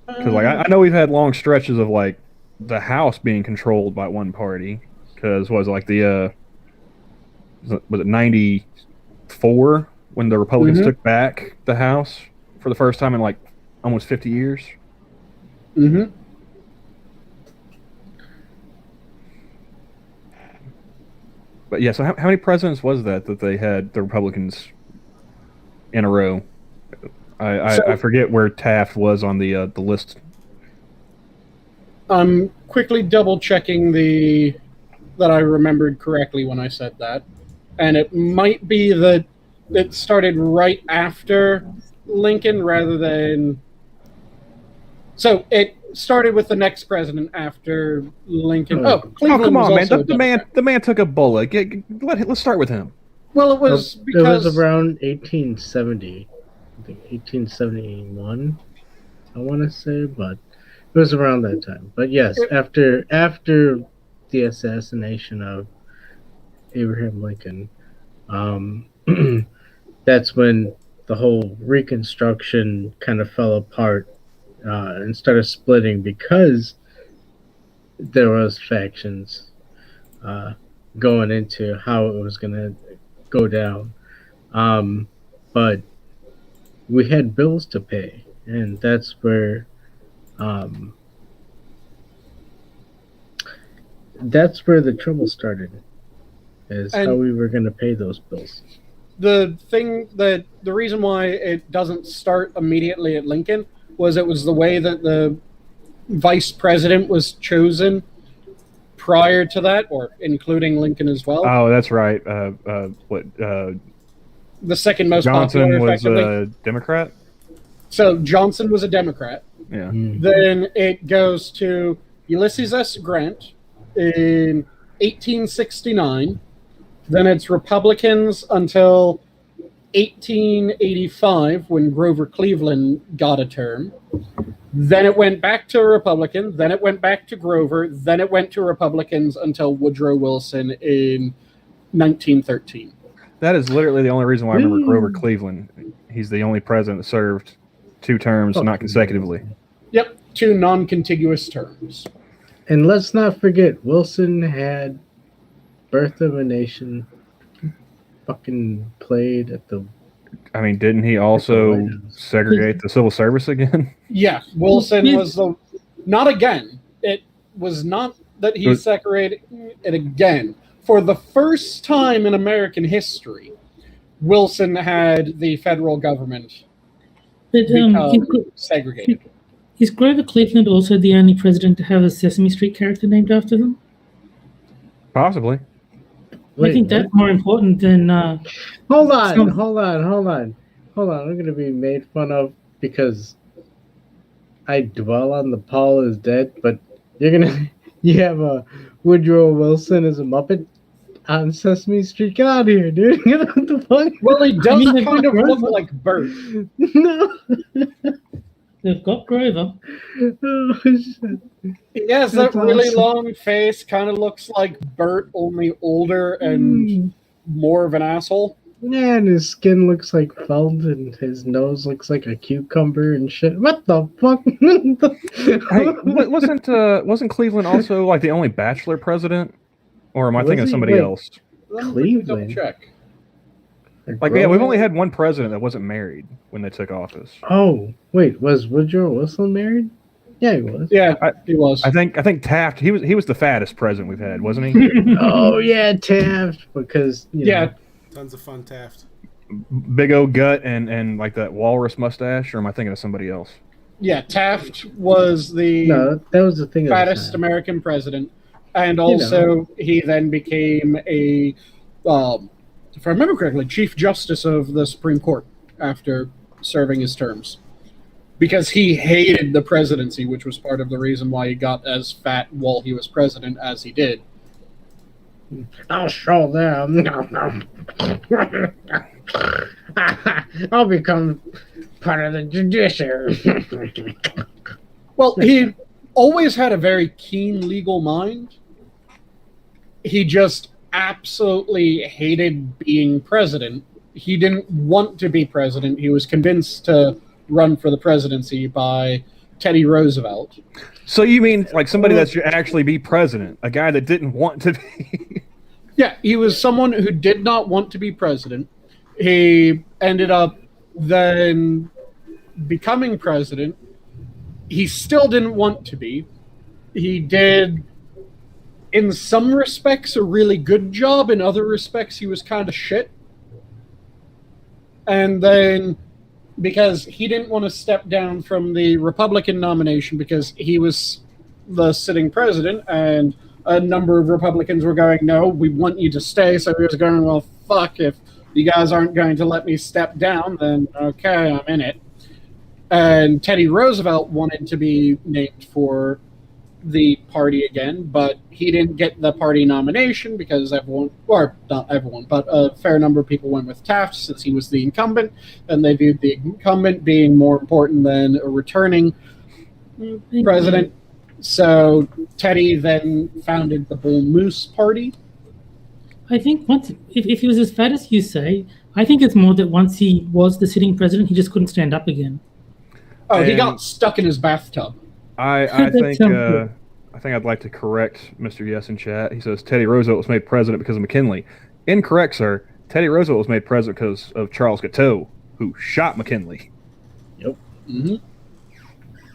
Because like I know we've had long stretches of like the House being controlled by one party. Because was it like the was it 94 when the Republicans took back the House for the first time in like almost 50 years? Mm-hmm. But yeah, so how many presidents was that they had the Republicans in a row? I forget where Taft was on the list. I'm quickly double checking that I remembered correctly when I said that, and it might be that it started right after Lincoln rather than. So it started with the next president after Lincoln. Cleveland come on, was man! The man took a bullet. Let's start with him. Well, it was because it was around 1870. I think 1871. I want to say, but it was around that time. But yes, after the assassination of Abraham Lincoln, that's when the whole Reconstruction kind of fell apart and started splitting because there was factions going into how it was going to go down. But we had bills to pay, and that's where the trouble started, is how we were going to pay those bills. The reason why it doesn't start immediately at Lincoln was it was the way that the vice president was chosen prior to that, or including Lincoln as well. Oh, that's right. The second most Johnson popular, was effectively. a Democrat? So Johnson was a Democrat. Yeah. Then it goes to Ulysses S. Grant in 1869. Then it's Republicans until 1885 when Grover Cleveland got a term. Then it went back to Republican. Then it went back to Grover. Then it went to Republicans until Woodrow Wilson in 1913. That is literally the only reason why I remember Grover Cleveland. He's the only president that served 2 terms, not consecutively. Yep, 2 non-contiguous terms. And let's not forget, Wilson had Birth of a Nation fucking played at the... I mean, didn't he also segregate the civil service again? Yeah, Wilson was the... Not again. It was not that he segregated it again. For the first time in American history, Wilson had the federal government segregated. Is Grover Cleveland also the only president to have a Sesame Street character named after them? Possibly. I think that's more important than... Hold on. I'm going to be made fun of because I dwell on the Paul is dead, but you have a Woodrow Wilson as a Muppet on Sesame Street. Get out of here, dude. Get out the fuck. Well, he does kind of look like Bert. No. They've got Grover. Oh, shit. He has that really long face, kind of looks like Bert, only older and more of an asshole. Yeah, and his skin looks like felt, and his nose looks like a cucumber and shit. What the fuck? Hey, wasn't Cleveland also like the only bachelor president? Or am I thinking of somebody else? Cleveland? Check. Like, yeah, we've only had one president that wasn't married when they took office. Oh, wait, was Woodrow Wilson married? Yeah, he was. Yeah, he was. I think Taft. He was the fattest president we've had, wasn't he? Oh yeah, Taft. Because you know. Tons of fun Taft. Big old gut and like that walrus mustache, or am I thinking of somebody else? Yeah, Taft was the that was the thing. fattest American president. And also, he then became a, if I remember correctly, Chief Justice of the Supreme Court after serving his terms. Because he hated the presidency, which was part of the reason why he got as fat while he was president as he did. I'll show them. I'll become part of the judiciary. Well, he always had a very keen legal mind. He just absolutely hated being president. He didn't want to be president. He was convinced to run for the presidency by Teddy Roosevelt. So you mean like somebody that should actually be president, a guy that didn't want to be? Yeah, he was someone who did not want to be president. He ended up then becoming president. He still didn't want to be. He did, in some respects, a really good job. In other respects, he was kind of shit. And then, because he didn't want to step down from the Republican nomination because he was the sitting president, and a number of Republicans were going, no, we want you to stay. So he was going, well, fuck, if you guys aren't going to let me step down, then okay, I'm in it. And Teddy Roosevelt wanted to be named for the party again, but he didn't get the party nomination because everyone, or not everyone, but a fair number of people went with Taft since he was the incumbent, and they viewed the incumbent being more important than a returning president. So Teddy then founded the Bull Moose Party. I think once, if he was as fat as you say, I think it's more that once he was the sitting president, he just couldn't stand up again. Oh, he got stuck in his bathtub. I think I'd like to correct Mr. Yes in chat. He says Teddy Roosevelt was made president because of McKinley. Incorrect, sir. Teddy Roosevelt was made president because of Charles Guiteau, who shot McKinley. Yep. Mm-hmm.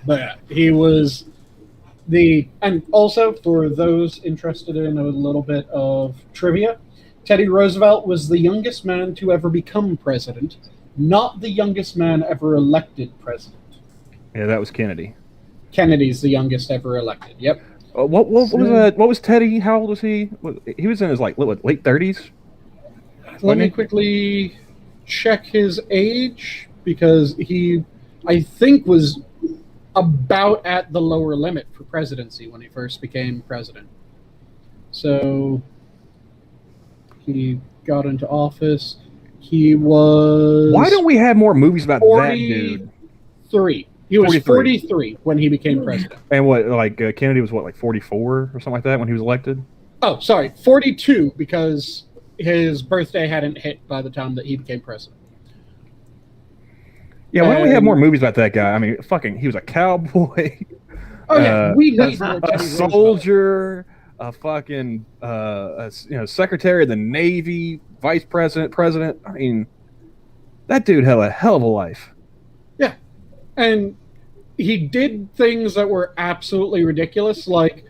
But yeah, he was and also for those interested in a little bit of trivia, Teddy Roosevelt was the youngest man to ever become president, not the youngest man ever elected president. Yeah, that was Kennedy. Kennedy's the youngest ever elected. Yep. What was Teddy? How old was he? He was in his late 30s. Let me quickly check his age because he, I think, was about at the lower limit for presidency when he first became president. So he got into office. He was. Why don't we have more movies about that dude? 43. He was 43 when he became president. And what, like Kennedy was what, like 44 or something like that when he was elected? Oh, sorry, 42 because his birthday hadn't hit by the time that he became president. Yeah, why don't we have more movies about that guy? I mean, fucking, he was a cowboy. Oh yeah, we need more a soldier, a fucking, secretary of the Navy, vice president, president. I mean, that dude had a hell of a life. Yeah, and he did things that were absolutely ridiculous. Like,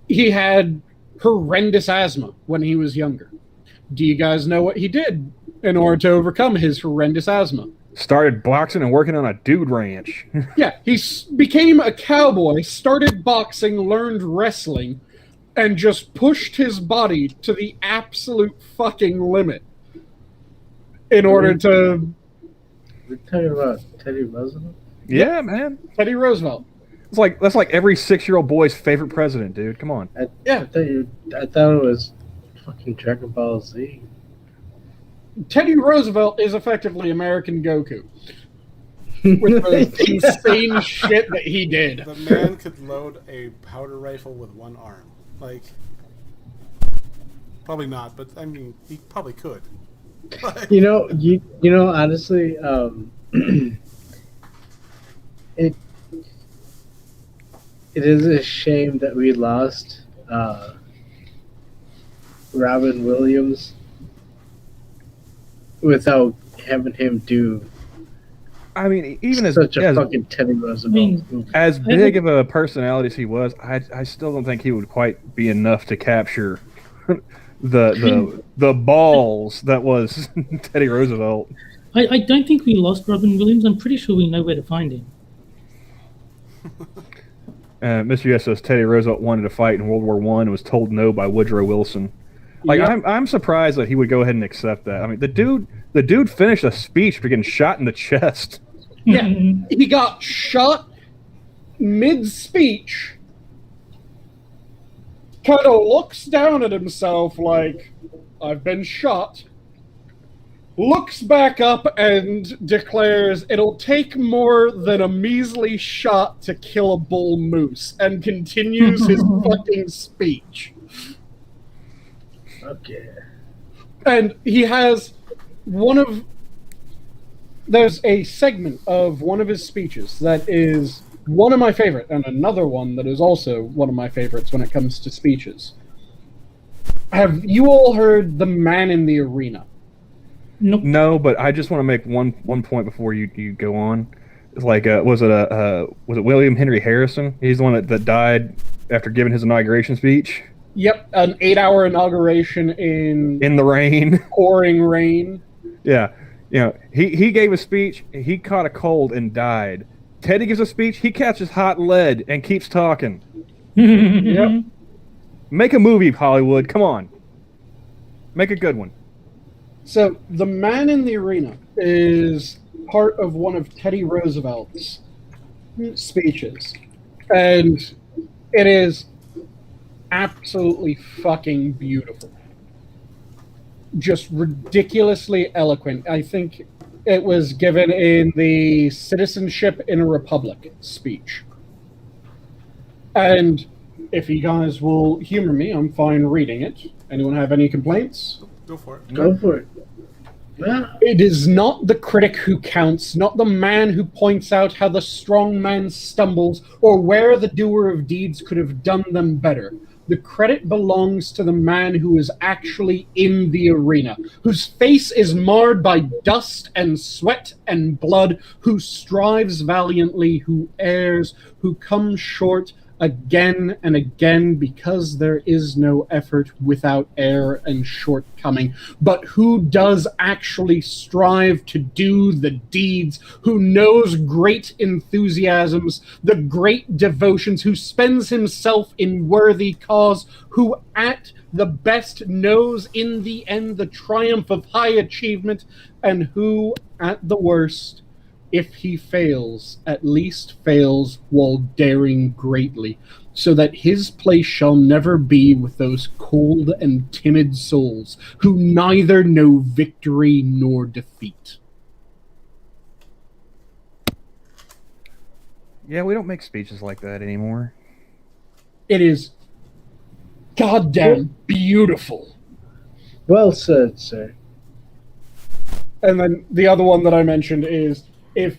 he had horrendous asthma when he was younger. Do you guys know what he did in order to overcome his horrendous asthma? Started boxing and working on a dude ranch. Yeah, he became a cowboy, started boxing, learned wrestling, and just pushed his body to the absolute fucking limit in order to... We're talking about Teddy Roosevelt? Yeah, man. Teddy Roosevelt. It's like that's like every 6-year-old boy's favorite president, dude. Come on. I thought it was fucking Dragon Ball Z. Teddy Roosevelt is effectively American Goku. With the insane shit that he did. The man could load a powder rifle with one arm. Like, probably not, but I mean, he probably could. You know, honestly, it is a shame that we lost Robin Williams without having him do. I mean, even such a fucking Teddy Roosevelt movie. As big of a personality as he was, I still don't think he would quite be enough to capture the balls that was Teddy Roosevelt. I don't think we lost Robin Williams. I'm pretty sure we know where to find him. Mr. U.S. says Teddy Roosevelt wanted to fight in World War I and was told no by Woodrow Wilson. Like, Yep. I'm surprised that he would go ahead and accept that. I mean, the dude finished a speech for getting shot in the chest. Yeah, he got shot mid-speech, kind of looks down at himself like, I've been shot, looks back up and declares, it'll take more than a measly shot to kill a bull moose, and continues his fucking speech. Okay. And he has there's a segment of one of his speeches that is one of my favorite, and another one that is also one of my favorites when it comes to speeches. Have you all heard The Man in the Arena? Nope. No, but I just want to make one point before you go on. It's like, was it William Henry Harrison? He's the one that died after giving his inauguration speech. Yep, an 8-hour inauguration in the rain. pouring rain. Yeah, you know, he gave a speech. He caught a cold and died. Teddy gives a speech. He catches hot lead and keeps talking. Yep. Make a movie, Hollywood. Come on, make a good one. So, The Man in the Arena is part of one of Teddy Roosevelt's speeches. And it is absolutely fucking beautiful. Just ridiculously eloquent. I think it was given in the Citizenship in a Republic speech. And if you guys will humor me, I'm fine reading it. Anyone have any complaints? Go for it. Go for it. Yeah. It is not the critic who counts, not the man who points out how the strong man stumbles, or where the doer of deeds could have done them better. The credit belongs to the man who is actually in the arena, whose face is marred by dust and sweat and blood, who strives valiantly, who errs, who comes short again and again, because there is no effort without error and shortcoming, but who does actually strive to do the deeds, who knows great enthusiasms, the great devotions, who spends himself in worthy cause, who at the best knows in the end the triumph of high achievement, and who at the worst, if he fails, at least fails while daring greatly, so that his place shall never be with those cold and timid souls who neither know victory nor defeat. Yeah, we don't make speeches like that anymore. It is goddamn beautiful. Well said, sir. And then the other one that I mentioned is, if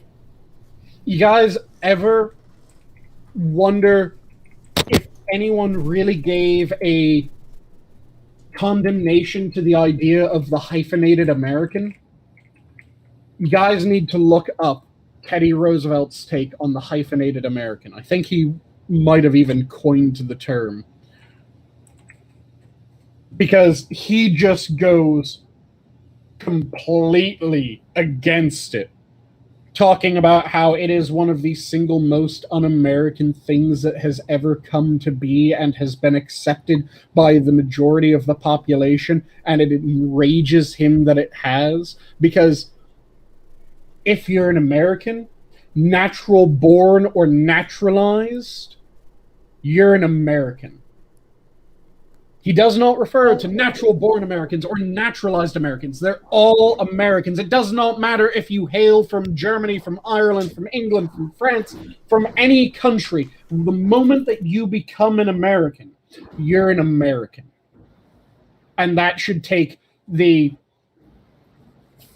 you guys ever wonder if anyone really gave a condemnation to the idea of the hyphenated American, you guys need to look up Teddy Roosevelt's take on the hyphenated American. I think he might have even coined the term. Because he just goes completely against it, talking about how it is one of the single most un-American things that has ever come to be and has been accepted by the majority of the population, and it enrages him that it has, because if you're an American, natural born or naturalized, you're an American. He does not refer to natural-born Americans or naturalized Americans. They're all Americans. It does not matter if you hail from Germany, from Ireland, from England, from France, from any country. The moment that you become an American, you're an American. And that should take the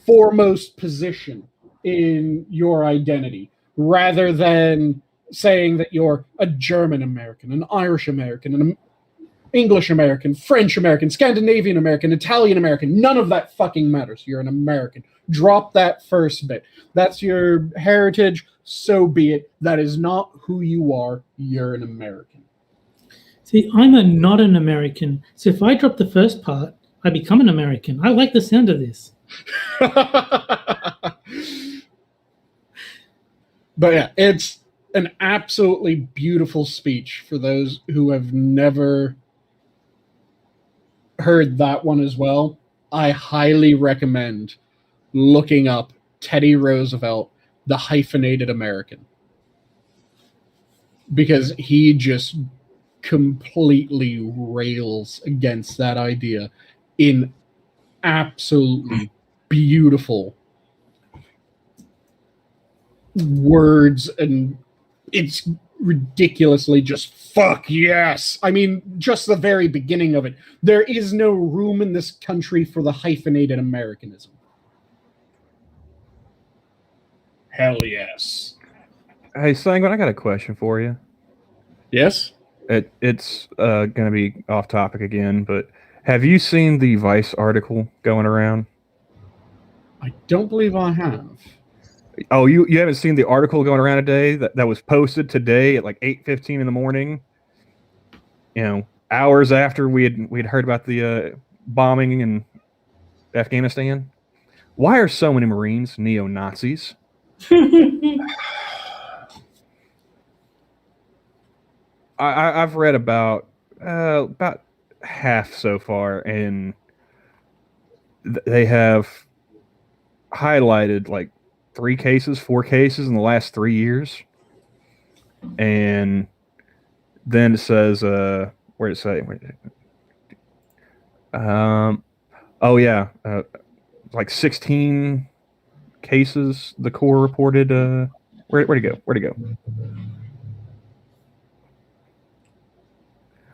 foremost position in your identity, rather than saying that you're a German American, an Irish American, an English American, French American, Scandinavian American, Italian American. None of that fucking matters. You're an American. Drop that first bit. That's your heritage. So be it. That is not who you are. You're an American. See, not an American. So if I drop the first part, I become an American. I like the sound of this. But yeah, it's an absolutely beautiful speech for those who have never heard that one as well. I highly recommend looking up Teddy Roosevelt, the hyphenated American, because he just completely rails against that idea in absolutely beautiful words, and it's ridiculously just fuck yes. I mean, just the very beginning of it. There is no room in this country for the hyphenated Americanism. Hell yes. Hey, Sanguine, I got a question for you. Yes? It's going to be off topic again, but have you seen the Vice article going around? I don't believe I have. Oh, you haven't seen the article going around today that was posted today at like 8:15 in the morning? You know, hours after we'd heard about the bombing in Afghanistan. Why are so many Marines neo-Nazis? I've read about half so far, and they have highlighted like 4 cases in the last 3 years, and then it says where did it say? Like 16 cases the Corps reported. Where'd it go?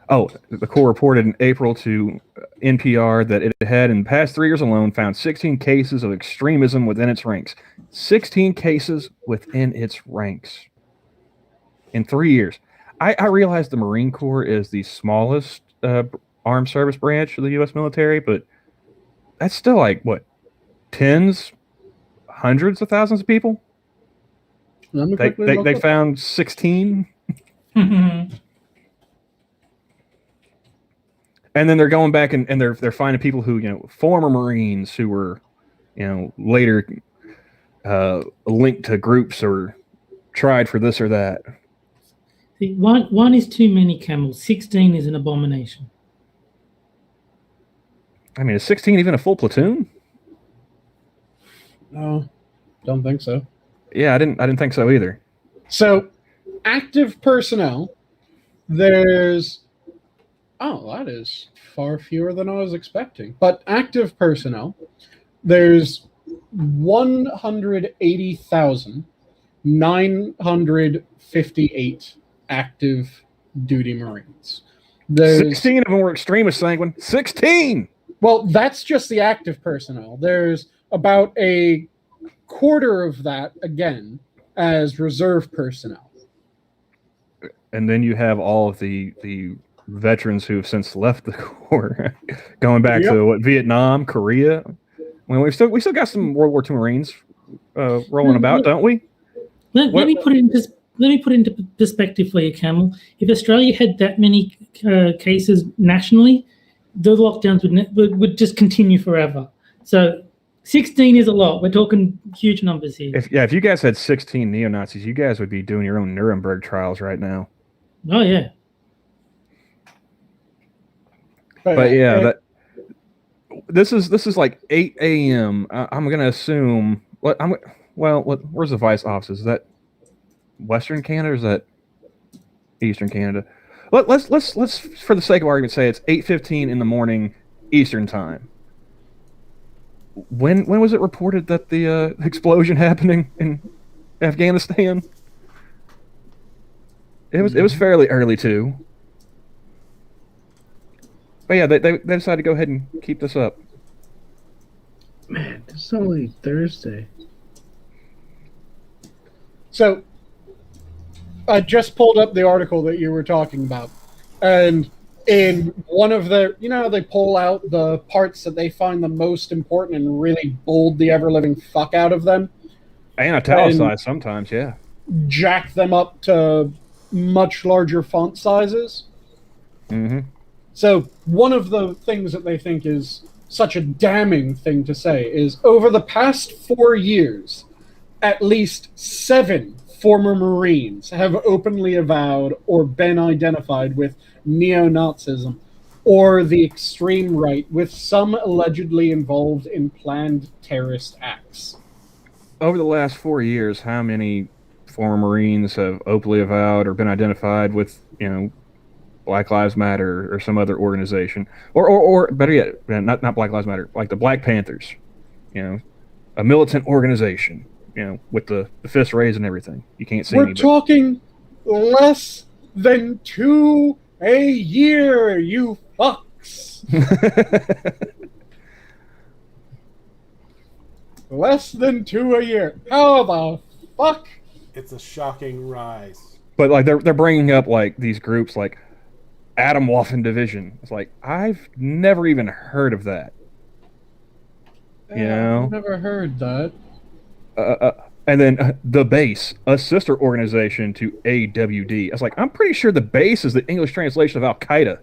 Oh, the Corps reported in April to NPR that it had, in the past 3 years alone, found 16 cases of extremism within its ranks. 16 cases within its ranks in 3 years. I realize the Marine Corps is the smallest armed service branch of the U.S. military, but that's still like, what, tens, hundreds of thousands of people? They found 16? And then they're going back and they're finding people who, you know, former Marines who were, you know, later linked to groups or tried for this or that. See, one is too many, Camel. 16 is an abomination. I mean, is 16 even a full platoon? No, don't think so. Yeah, I didn't think so either. So, active personnel, there's... Oh, that is far fewer than I was expecting. But active personnel, there's 180,958 active duty Marines. There's 16 of them were extremists, Sanguine. 16! Well, that's just the active personnel. There's about a quarter of that, again, as reserve personnel. And then you have all of the veterans who have since left the Corps, going back to what, Vietnam, Korea. Well, we still got some World War II Marines rolling about, don't we? Let me put it into perspective for you, Camel. If Australia had that many cases nationally, the lockdowns would just continue forever. So 16 is a lot. We're talking huge numbers here. If you guys had 16 neo-Nazis, you guys would be doing your own Nuremberg trials right now. Oh yeah. But yeah, this is like 8 a.m. I'm gonna assume. Where's the Vice office? Is that Western Canada or is that Eastern Canada? Let's for the sake of argument say it's 8:15 in the morning Eastern time. When was it reported that the explosion happening in Afghanistan? It was fairly early too. But yeah, they decided to go ahead and keep this up. Man, it's only Thursday. So, I just pulled up the article that you were talking about. And in one of the, you know, they pull out the parts that they find the most important and really bold the ever-living fuck out of them. And italicized sometimes, yeah. Jack them up to much larger font sizes. Mm-hmm. So one of the things that they think is such a damning thing to say is over the past 4 years, at least 7 former Marines have openly avowed or been identified with neo-Nazism, or the extreme right, with some allegedly involved in planned terrorist acts. Over the last 4 years, how many former Marines have openly avowed or been identified with, Black Lives Matter or some other organization, or better yet, not Black Lives Matter, like the Black Panthers, a militant organization, with the fist raised and everything. You can't see We're me. talking less than 2 a year, you fucks. Less than 2 a year. How the fuck? It's a shocking rise. But like they're bringing up like these groups like Atomwaffen Division. It's like I've never even heard of that. I've never heard that. And then the Base, a sister organization to AWD. I was like, I'm pretty sure the Base is the English translation of Al Qaeda.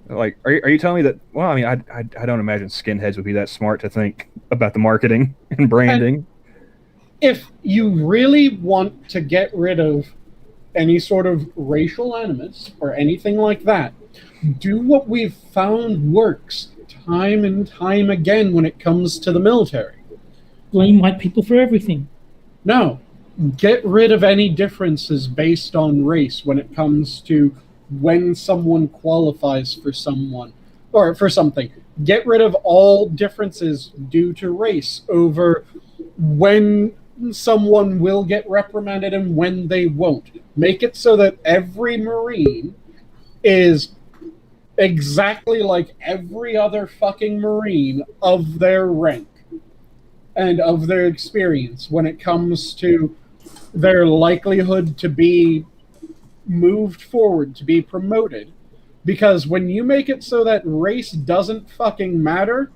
Like, are you telling me that? Well, I mean, I don't imagine skinheads would be that smart to think about the marketing and branding. And if you really want to get rid of any sort of racial animus or anything like that, do what we've found works time and time again when it comes to the military. Blame white people for everything. No. Get rid of any differences based on race when it comes to when someone qualifies for someone or for something. Get rid of all differences due to race over when someone will get reprimanded and when they won't. Make it so that every Marine is exactly like every other fucking Marine of their rank and of their experience when it comes to their likelihood to be moved forward, to be promoted. Because when you make it so that race doesn't fucking matter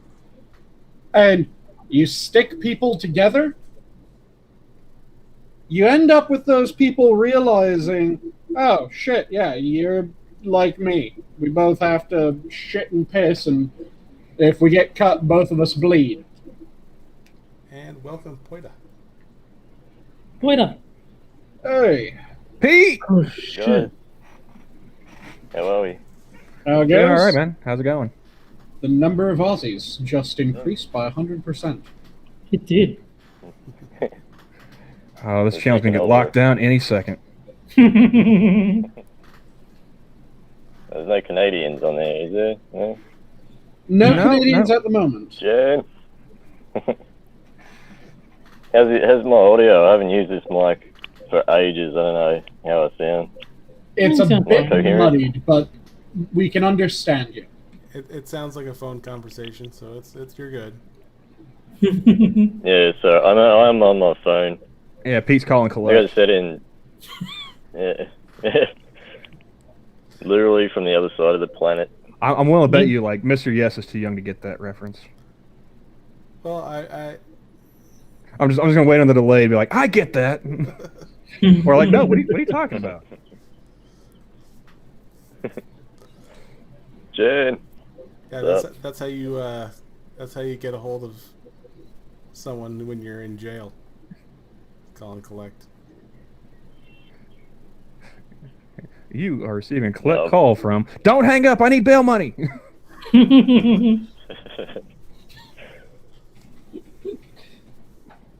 and you stick people together, you end up with those people realizing, oh shit, yeah, you're like me. We both have to shit and piss, and if we get cut, both of us bleed. And welcome, Poita. Poita. Hey. Pete! Oh, shit. Good. How are we? How it Doing goes? all right, man. How's it going? The number of Aussies just increased by 100%. It did. Oh, this channel's gonna get locked down any second. There's no Canadians on there, is there? No? No No, Canadians no. at the moment. Jen? How's my audio? I haven't used this mic for ages. I don't know how I sound. It's a Sounds bit fine. muddied, but we can understand you. It sounds like a phone conversation, so it's you're good. Yeah, so I'm on my phone. Yeah, Pete's calling I got collect. it set in. Yeah. Literally from the other side of the planet. I'm willing to bet you like Mr. Yes is too young to get that reference. Well, I'm just gonna wait on the delay and be like, I get that. Or like, no, what are you talking about? Jen. yeah, that's how you get a hold of someone when you're in jail. Call and collect. You are receiving a collect call from. Don't hang up. I need bail money.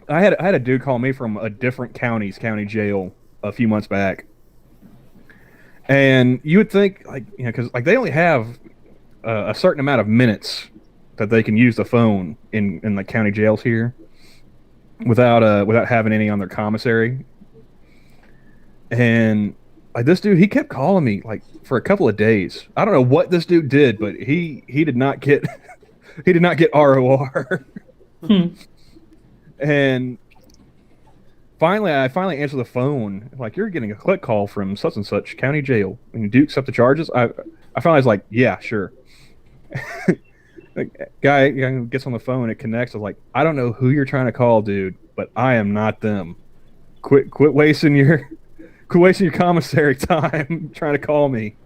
I had a dude call me from a different county jail a few months back, and you would think because they only have a certain amount of minutes that they can use the phone in the county jails here without having any on their commissary. And like this dude, he kept calling me like for a couple of days. I don't know what this dude did, but he did not get he did not get ROR. And I finally answered the phone. Like, you're getting a click call from such and such county jail. And do you accept the charges? I finally was like, yeah, sure. The guy gets on the phone. It connects. I was like, I don't know who you're trying to call, dude, but I am not them. Quit wasting your commissary time trying to call me.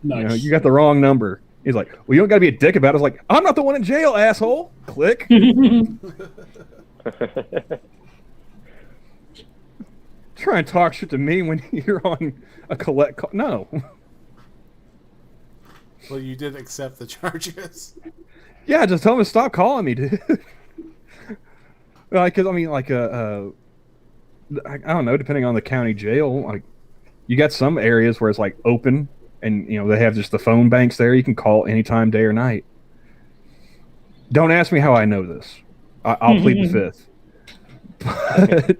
Nice. You got the wrong number. He's like, well, you don't got to be a dick about it. I was like, I'm not the one in jail, asshole. Click. try and talk shit to me when you're on a collect call. No. Well, you did accept the charges. Yeah, just tell him to stop calling me, dude. Like, cause I mean, like, I don't know. Depending on the county jail, like, you got some areas where it's like open, and they have just the phone banks there. You can call anytime, day or night. Don't ask me how I know this. I'll plead the fifth. But,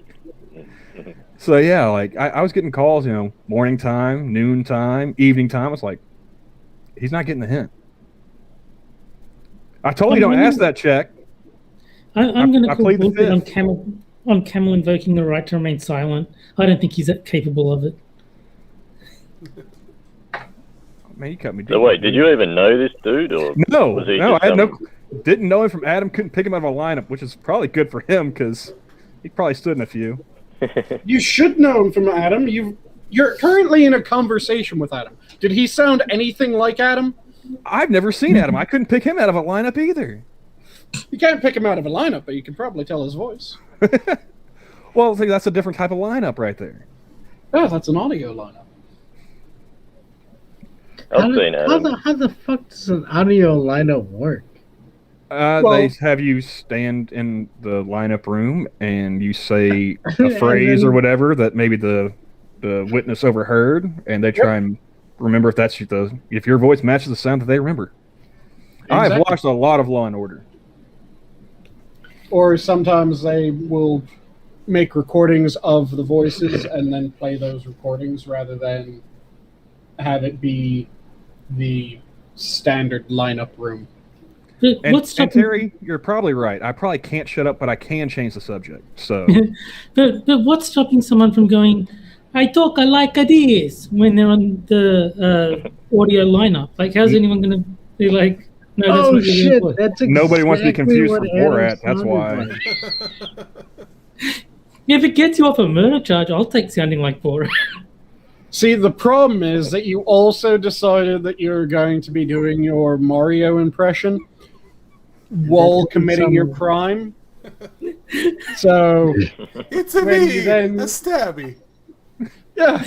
so yeah, like I was getting calls, morning time, noon time, evening time. I was like, he's not getting the hint. I told you don't ask that check. I'm going to call plead the bullshit on fifth. Camel invoking the right to remain silent. I don't think he's capable of it. Man, you cut me deep. So wait, did you even know this dude, or No, was he no, just I had didn't know him from Adam. Couldn't pick him out of a lineup, which is probably good for him because he probably stood in a few. You should know him from Adam. You're currently in a conversation with Adam. Did he sound anything like Adam? I've never seen Adam. I couldn't pick him out of a lineup either. You can't pick him out of a lineup, but you can probably tell his voice. Well, I think that's a different type of lineup right there. Oh, that's an audio lineup. I've seen Adam. How the fuck does an audio lineup work? They have you stand in the lineup room and you say a phrase or whatever that maybe the witness overheard, and they try and remember if your voice matches the sound that they remember. Exactly. I've watched a lot of Law and Order. Or sometimes they will make recordings of the voices and then play those recordings rather than have it be the standard lineup room. And Terry, you're probably right. I probably can't shut up, but I can change the subject. So, but what's stopping someone from going, I talk like this when they're on the audio lineup? Like, how's anyone going to be like, no, that's not shit, voice. that's exactly nobody wants to be confused what for Borat. Adam That's sounded why. like. If it gets you off a murder charge, I'll take sounding like Borat. See, the problem is that you also decided that you're going to be doing your Mario impression while committing your crime. So It's a When me, you then- a stabby. yeah,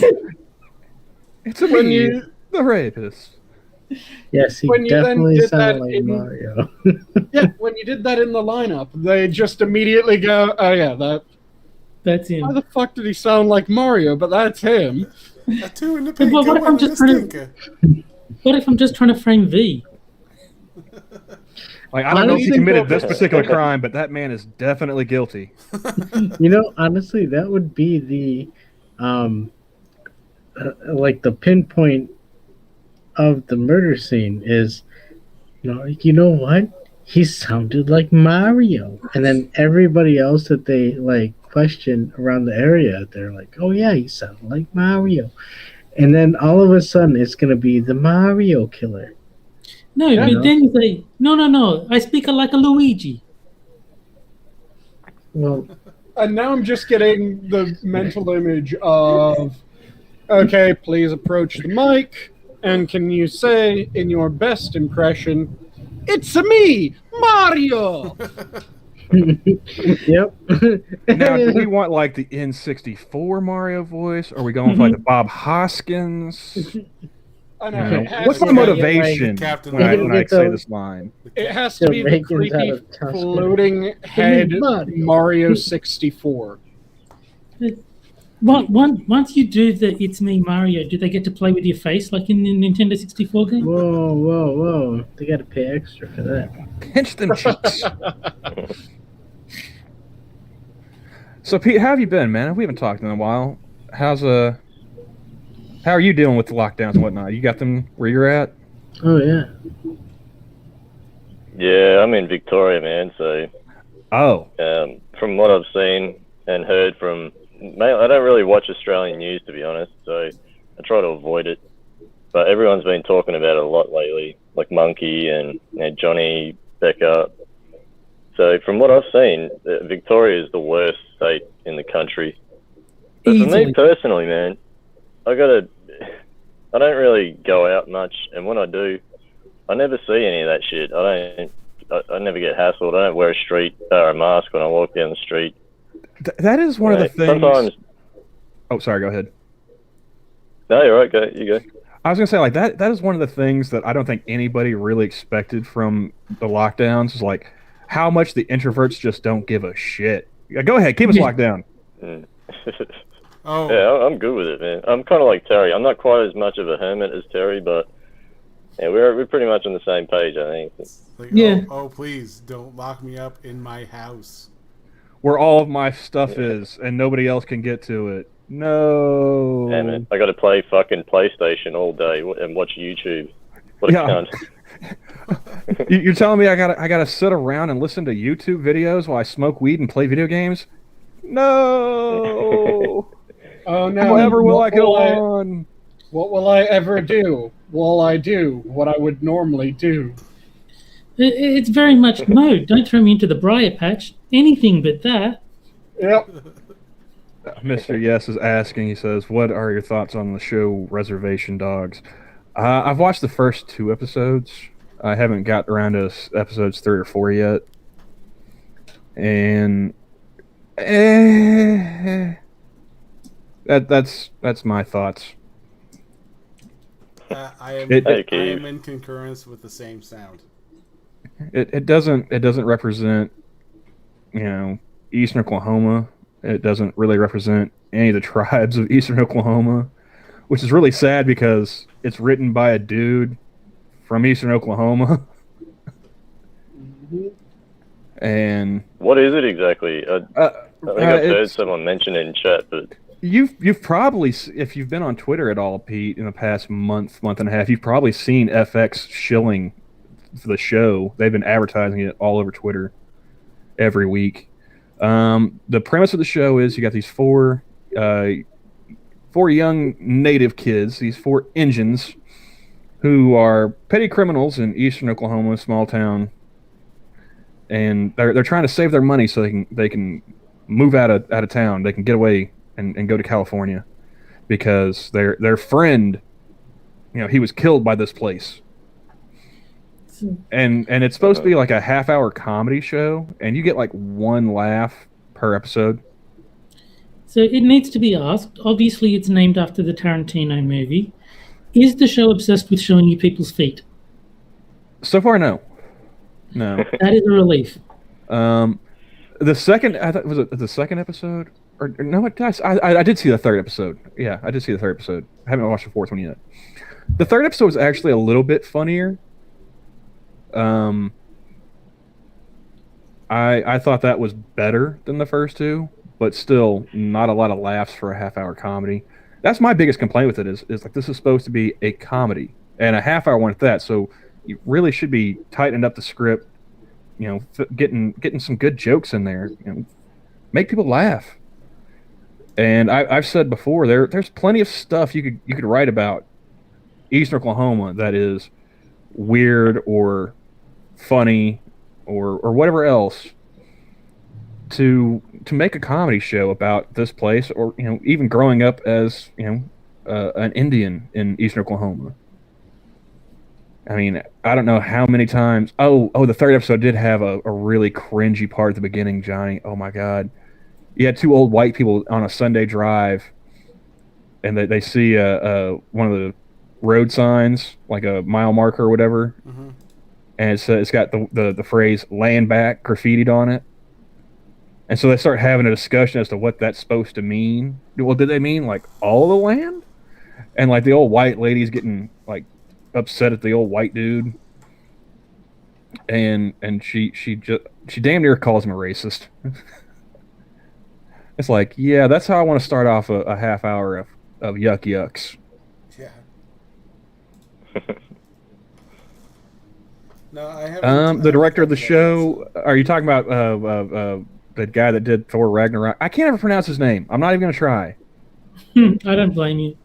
It's a When me, you- the rapist. Yes, he When you then definitely did sounded that like in- Mario. yeah. When you did that in the lineup, they just immediately go, "Oh yeah, that. That's him. How the fuck did he sound like Mario? But that's him." A two in the pink, What a if one I'm in the just trying to- stinker. What if I'm just trying to frame V? Like, I don't know if he Honestly, committed well- this particular crime, but that man is definitely guilty. Honestly, that would be the, like the pinpoint of the murder scene is, you know what? He sounded like Mario, and then everybody else that they like question around the area, they're like, oh yeah, he sounded like Mario, and then all of a sudden it's gonna be the Mario killer. No, Yeah, but then you say, no, I speak like a Luigi. Well, And now I'm just getting the mental image of, okay, please approach the mic, and can you say in your best impression, "It's me, Mario"? yep. Now, do we want like the N64 Mario voice? Or are we going for like the Bob Hoskins? I know, You know, it has what's to my be- motivation Captain when I America. say this line? It has to be the Jamaicans out creepy of Tuscany. floating head Mario. Mario 64. Once you do the "It's me, Mario," do they get to play with your face like in the Nintendo 64 game? Whoa! They got to pay extra for that. Pinch them cheeks. So, Pete, how have you been, man? We haven't talked in a while. How are you dealing with the lockdowns and whatnot? You got them where you're at? Oh yeah. Yeah, I'm in Victoria, man. So Oh, from what I've seen and heard from, I don't really watch Australian news, to be honest. So I try to avoid it. But everyone's been talking about it a lot lately, like Monkey and Johnny Becker. So from what I've seen, Victoria is the worst state in the country. But for Easily. me personally, man, I don't really go out much, and when I do, I never see any of that shit. I never get hassled. I don't wear a mask when I walk down the street. that is one of the things. Sometimes, Oh, sorry. Go ahead. No, you're right. Go. You go. I was gonna say like that. That is one of the things that I don't think anybody really expected from the lockdowns. Is like how much the introverts just don't give a shit. Yeah, go ahead, keep us locked down. Mm. Oh, Yeah, I'm good with it, man. I'm kind of like Terry. I'm not quite as much of a hermit as Terry, but yeah, we're pretty much on the same page, I think. like, Yeah. oh, please don't lock me up in my house. Where all of my stuff is, and nobody else can get to it. No. Damn it! I got to play fucking PlayStation all day and watch YouTube. What a Yeah. cunt. You're telling me I gotta sit around and listen to YouTube videos while I smoke weed and play video games? No. Oh no! However will I What go will on? What will I ever do? Will I do what I would normally do? It's very much no. Don't throw me into the briar patch. Anything but that. Yep. Mr. Yes is asking. He says, "What are your thoughts on the show Reservation Dogs?" I've watched the first 2 episodes. I haven't got around to episodes 3 or 4 yet, and that's my thoughts. I am It- I am in concurrence with the same sound. It doesn't represent, Eastern Oklahoma. It doesn't really represent any of the tribes of Eastern Oklahoma, which is really sad because it's written by a dude from Eastern Oklahoma. And What is it exactly? I think I've heard it's- someone mention it in chat, but You've probably, if you've been on Twitter at all, Pete, in the past month and a half, you've probably seen FX shilling for the show. They've been advertising it all over Twitter every week. The premise of the show is you got these four young native kids, these 4 Injuns, who are petty criminals in Eastern Oklahoma, small town, and they're trying to save their money so they can move out of town. They can get away and go to California because their friend, he was killed by this place. And it's supposed to be like a half-hour comedy show, and you get like 1 laugh per episode. So it needs to be asked. Obviously, it's named after the Tarantino movie. Is the show obsessed with showing you people's feet? So far, no. That is a relief. The second, I thought, was it the second episode? Or no, I did see the 3rd episode. Yeah, I did see the 3rd episode. I haven't watched the 4th one yet. The 3rd episode was actually a little bit funnier. I thought that was better than the first 2, but still not a lot of laughs for a half-hour comedy. That's my biggest complaint with it is like this is supposed to be a comedy and a half-hour one at that. So you really should be tightening up the script, getting some good jokes in there, make people laugh. And I've said before, there's plenty of stuff you could write about Eastern Oklahoma that is weird or funny or whatever else to make a comedy show about this place, or even growing up as an Indian in Eastern Oklahoma. I mean, I don't know how many times. Oh, the 3rd episode did have a really cringy part at the beginning, Johnny. Oh my God. You had 2 old white people on a Sunday drive, and they see one of the road signs, like a mile marker or whatever, and it's got the phrase "laying back" graffitied on it. And so they start having a discussion as to what that's supposed to mean. Well, did they mean like all the land? And like the old white lady's getting like upset at the old white dude, and she damn near calls him a racist. It's like, yeah, that's how I want to start off a half hour of yuck yucks. Yeah. No, I haven't. The director of the show, are you talking about the guy that did Thor Ragnarok? I can't ever pronounce his name. I'm not even going to try. I don't blame you.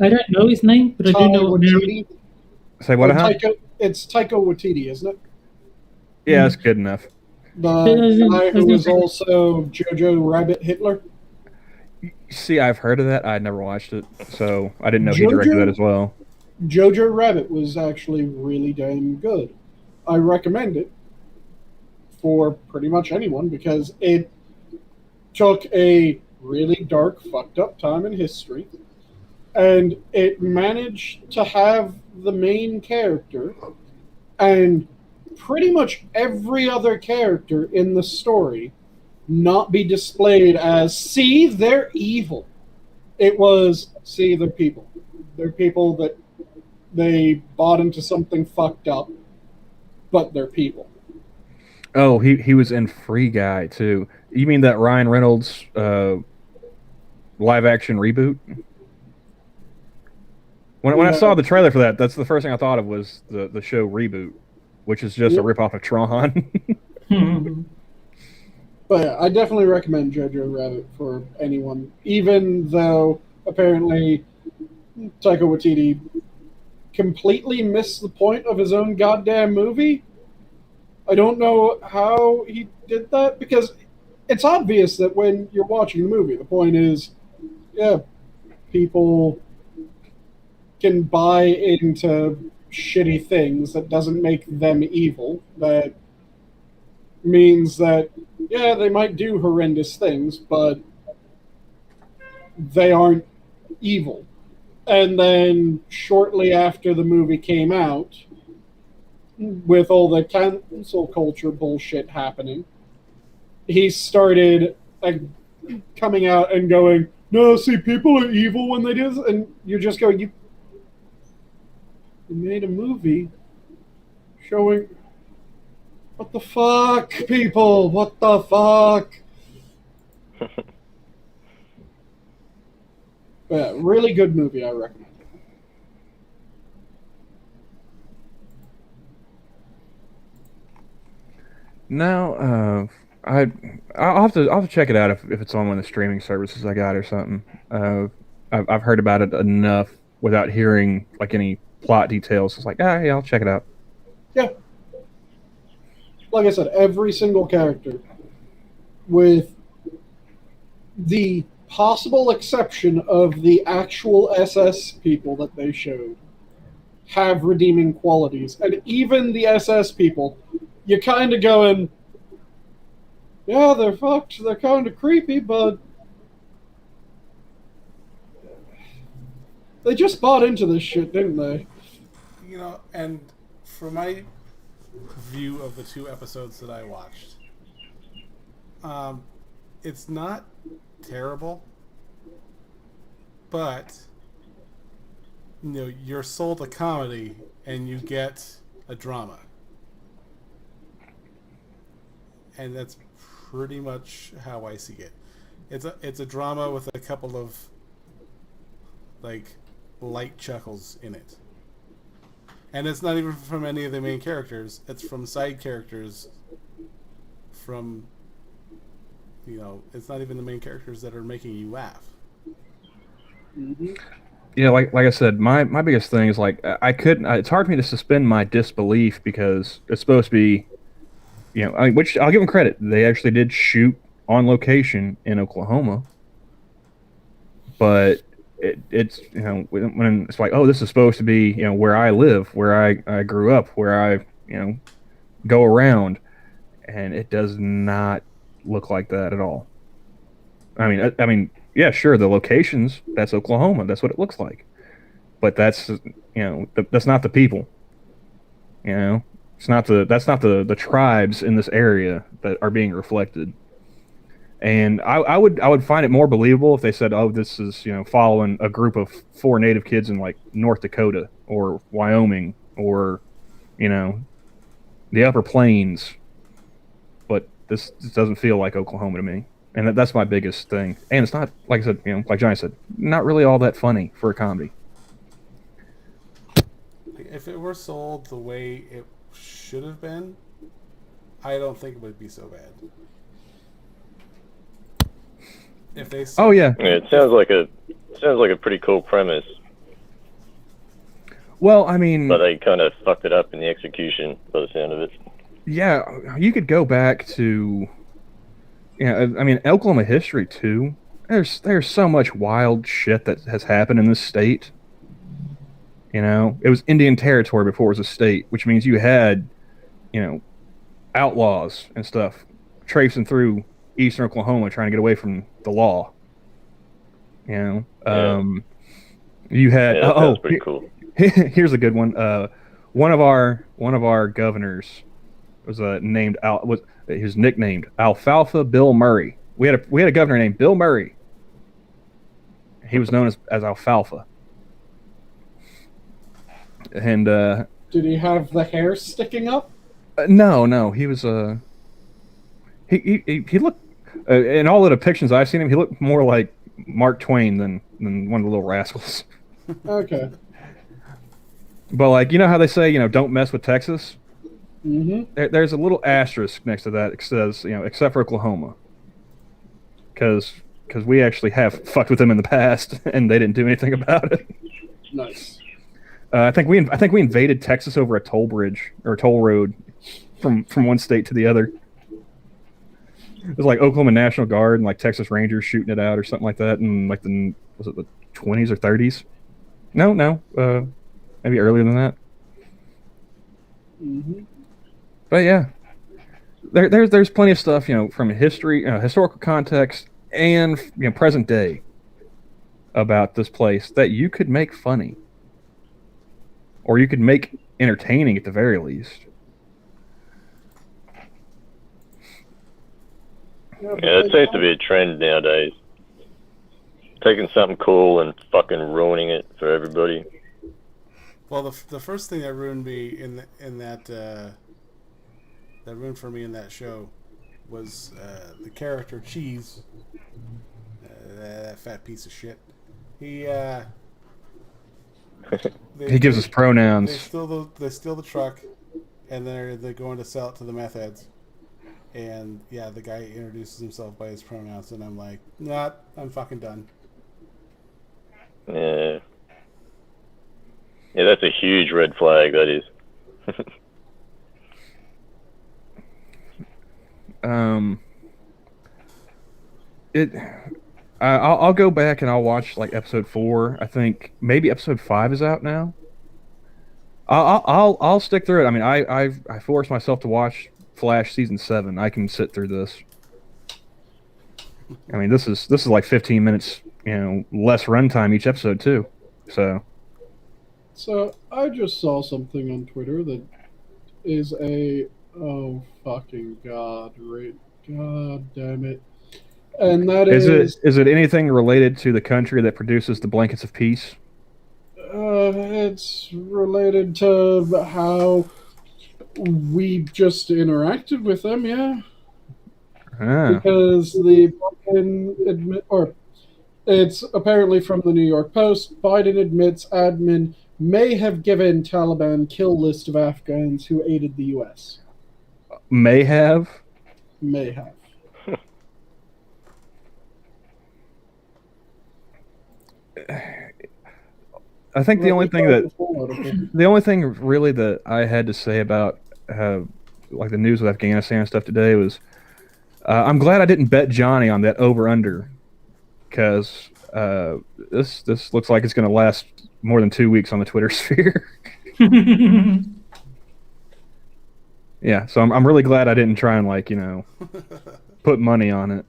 I don't know his name, but I do know what Waititi. Say what? It's Taika Waititi, isn't it? Yeah, that's good enough. The guy who was also Jojo Rabbit Hitler. See, I've heard of that. I never watched it, so I didn't know he directed that as well. Jojo Rabbit was actually really damn good. I recommend it for pretty much anyone because it took a really dark, fucked up time in history. And it managed to have the main character and pretty much every other character in the story not be displayed as, see, they're evil. It was, see, they're people. They're people that they bought into something fucked up, but they're people. Oh, he was in Free Guy too. You mean that Ryan Reynolds live action reboot? When I saw the trailer for that, that's the first thing I thought of was the show Reboot, which is just a ripoff of Tron. But yeah, I definitely recommend Jojo Rabbit for anyone, even though apparently Taika Waititi completely missed the point of his own goddamn movie. I don't know how he did that, because it's obvious that when you're watching the movie, the point is, yeah, people can buy into shitty things. That doesn't make them evil. That means that, yeah, they might do horrendous things, but they aren't evil. And then shortly after the movie came out, with all the cancel culture bullshit happening, he started coming out and going, no, see, people are evil when they do this. And you're just going, you made a movie showing... What the fuck, people? What the fuck? Yeah, really good movie, I recommend. No, I'll have to check it out if it's on one of the streaming services I got or something. I've heard about it enough without hearing like any plot details. It's like, yeah, I'll check it out. Yeah. Like I said, every single character, with the possible exception of the actual SS people that they showed, have redeeming qualities. And even the SS people, you're kind of going, yeah, they're fucked, they're kind of creepy, but they just bought into this shit, didn't they? You know, and for my view of the 2 episodes that I watched, it's not terrible, but you know, you're sold a comedy and you get a drama, and that's pretty much how I see it. It's a drama with a couple of like light chuckles in it. And it's not even from any of the main characters. It's from side characters. From, you know, it's not even the main characters that are making you laugh. Mm-hmm. Yeah, like I said, my biggest thing is like I couldn't. It's hard for me to suspend my disbelief because it's supposed to be, you know, which I'll give them credit. They actually did shoot on location in Oklahoma, but it's, you know, when it's like, oh, this is supposed to be, you know, where I live, where I grew up, where I, you know, go around, and it does not look like that at all. I mean, yeah, sure, the locations, that's Oklahoma, that's what it looks like, but that's, you know, that's not the people. You know, that's not the tribes in this area that are being reflected. And I would find it more believable if they said, oh, this is, you know, following a group of 4 native kids in like North Dakota or Wyoming or, you know, the Upper Plains. But this doesn't feel like Oklahoma to me. And that's my biggest thing. And it's not, like I said, you know, like Johnny said, not really all that funny for a comedy. If it were sold the way it should have been, I don't think it would be so bad. If they oh yeah, it sounds like a pretty cool premise. Well, I mean, but they kind of fucked it up in the execution, by the sound of it. Yeah, you could go back to, I mean, Oklahoma history too. There's so much wild shit that has happened in this state. You know, it was Indian territory before it was a state, which means you had, you know, outlaws and stuff traipsing through eastern Oklahoma trying to get away from the law. You know, Yeah. you had Yeah, that sounds pretty cool. Here's a good one. One of our governors was he was nicknamed Alfalfa Bill Murray. We had a governor named Bill Murray. He was known as Alfalfa. And Did he have the hair sticking up? no, he was he looked in all the depictions I've seen him, he looked more like Mark Twain than one of the Little Rascals. Okay. But like, you know how they say, don't mess with Texas? Mm-hmm. There's a little asterisk next to that. It says, except for Oklahoma, because we actually have fucked with them in the past, and they didn't do anything about it. Nice. I think we invaded Texas over a toll bridge or a toll road from one state to the other. It was like Oklahoma National Guard and like Texas Rangers shooting it out or something like that in like was it the 20s or 30s? No, maybe earlier than that. Mm-hmm. But yeah, there's plenty of stuff, from history, historical context, and present day about this place that you could make funny, or you could make entertaining at the very least. Yeah, it seems to be a trend nowadays. Taking something cool and fucking ruining it for everybody. Well, the first thing that ruined me in that that ruined for me in that show was the character Cheese, that fat piece of shit. He He gives us pronouns. They steal the truck, and they're going to sell it to the meth heads. And yeah, the guy introduces himself by his pronouns, and I'm like, nah, I'm fucking done. Yeah. Yeah, that's a huge red flag, that is. I'll go back and I'll watch like episode 4. I think maybe episode 5 is out now. I'll stick through it. I mean, I forced myself to watch Flash season 7. I can sit through this. I mean, this is like 15 minutes, less runtime each episode too. So I just saw something on Twitter that is oh fucking god, god damn it. And that is it anything related to the country that produces the blankets of peace? It's related to how we just interacted with them, yeah. Because the Biden it's apparently from the New York Post. Biden admits admin may have given Taliban kill list of Afghans who aided the U.S. May have? May have. I think the only thing really that I had to say about like the news with Afghanistan and stuff today was I'm glad I didn't bet Johnny on that over-under, because this looks like it's going to last more than 2 weeks on the Twitter sphere. Yeah, so I'm really glad I didn't try and put money on it.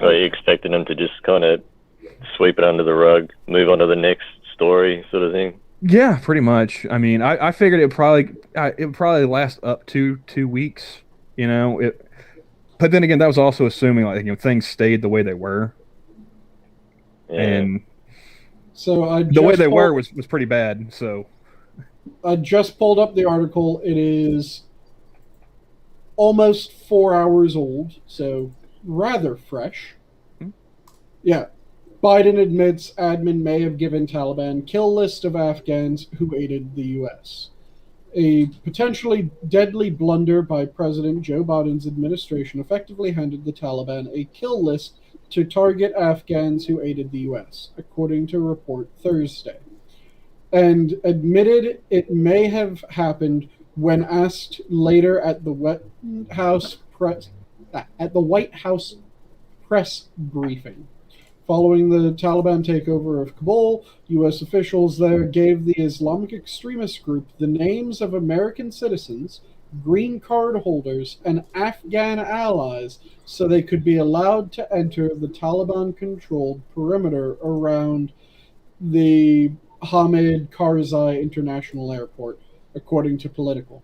Are you expecting them to just kind of sweep it under the rug, move on to the next story, sort of thing? Yeah, pretty much. I mean, I figured it would probably last up to 2 weeks. But then again, that was also assuming things stayed the way they were. Yeah. And so the way they were was pretty bad. So I just pulled up the article. It is almost 4 hours old, so rather fresh. Yeah. Biden admits admin may have given Taliban kill list of Afghans who aided the U.S. A potentially deadly blunder by President Joe Biden's administration effectively handed the Taliban a kill list to target Afghans who aided the U.S., according to a report Thursday, and admitted it may have happened when asked later at the White House press briefing. Following the Taliban takeover of Kabul, U.S. officials there gave the Islamic extremist group the names of American citizens green card holders and Afghan allies so they could be allowed to enter the Taliban-controlled perimeter around the Hamid Karzai International Airport, according to Political.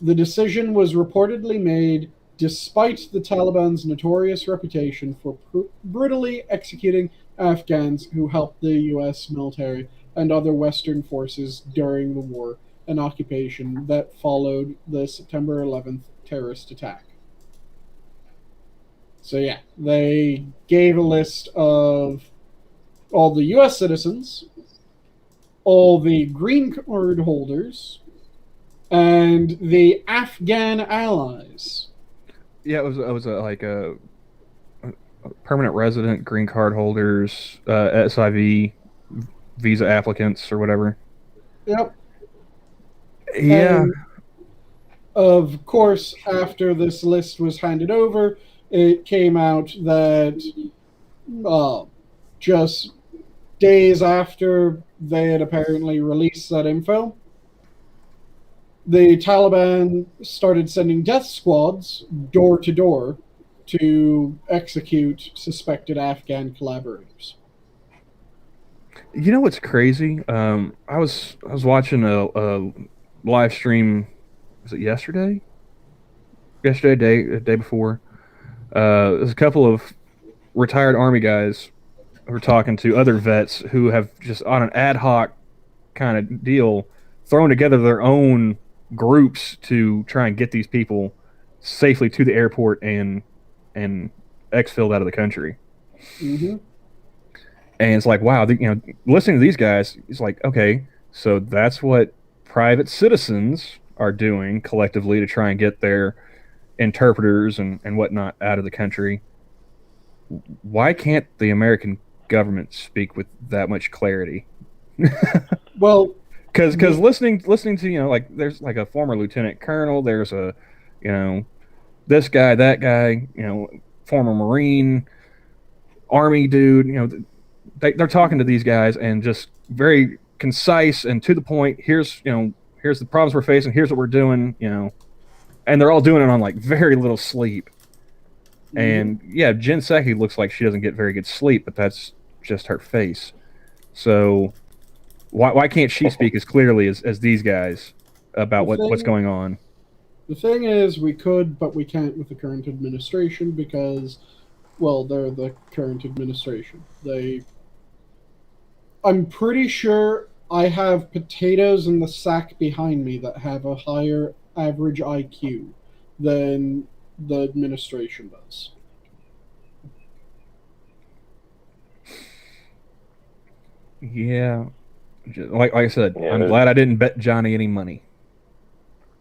The decision was reportedly made despite the Taliban's notorious reputation for brutally executing Afghans who helped the U.S. military and other Western forces during the war and occupation that followed the September 11th terrorist attack. So yeah, they gave a list of all the U.S. citizens, all the green card holders, and the Afghan allies. Yeah, it was a permanent resident, green card holders, SIV, visa applicants, or whatever. Yep. Yeah. And of course, after this list was handed over, it came out that just days after they had apparently released that info, the Taliban started sending death squads door to door to execute suspected Afghan collaborators. You know what's crazy? I was watching a live stream. Was it yesterday? The day before. There's a couple of retired Army guys who are talking to other vets who have just on an ad hoc kind of deal thrown together their own groups to try and get these people safely to the airport and exfilled out of the country. Mm-hmm. And it's like, wow, listening to these guys, it's like, okay, so that's what private citizens are doing collectively to try and get their interpreters and whatnot out of the country. Why can't the American government speak with that much clarity? Well, because listening to like there's like a former lieutenant colonel, there's a this guy, that guy, former Marine, Army dude, they're talking to these guys and just very concise and to the point. Here's the problems we're facing. Here's what we're doing. And they're all doing it on like very little sleep. And yeah, Jen Psaki looks like she doesn't get very good sleep, but that's just her face. So why can't she speak as clearly as these guys about what's going on? The thing is, we could, but we can't with the current administration because, well, they're the current administration. I'm pretty sure I have potatoes in the sack behind me that have a higher average IQ than the administration does. Yeah. Like I said, yeah, I'm glad I didn't bet Johnny any money.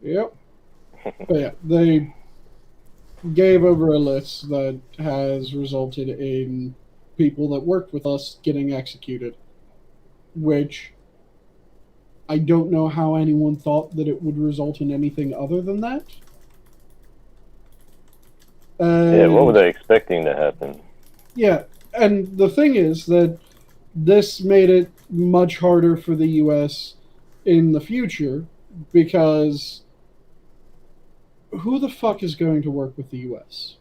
Yep. But yeah, they gave over a list that has resulted in people that worked with us getting executed, which I don't know how anyone thought that it would result in anything other than that. Yeah, what were they expecting to happen? Yeah, and the thing is that this made it much harder for the U.S. in the future because who the fuck is going to work with the U.S.?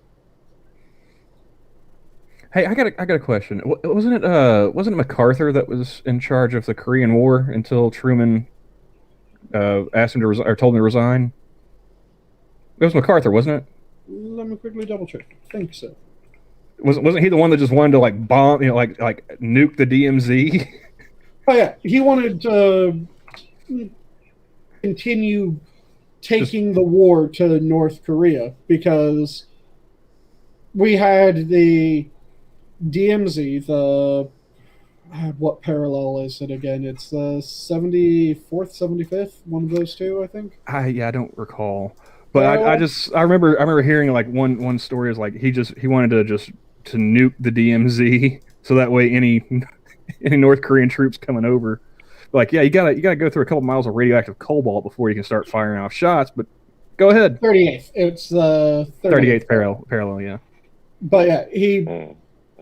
Hey, I got a question. Wasn't it MacArthur that was in charge of the Korean War until Truman asked him to resign or told him to resign? It was MacArthur, wasn't it? Let me quickly double check. I think so. Wasn't he the one that just wanted to like bomb, like nuke the DMZ? Oh yeah, he wanted to continue taking the war to North Korea because we had the DMZ, what parallel is it again? It's the 74th, 75th, one of those two, I think. I don't recall, but I remember hearing like one story is like he wanted to nuke the DMZ so that way any North Korean troops coming over, like you gotta go through a couple miles of radioactive cobalt before you can start firing off shots. But go ahead. 38th. It's the 38th parallel. Yeah. But yeah, he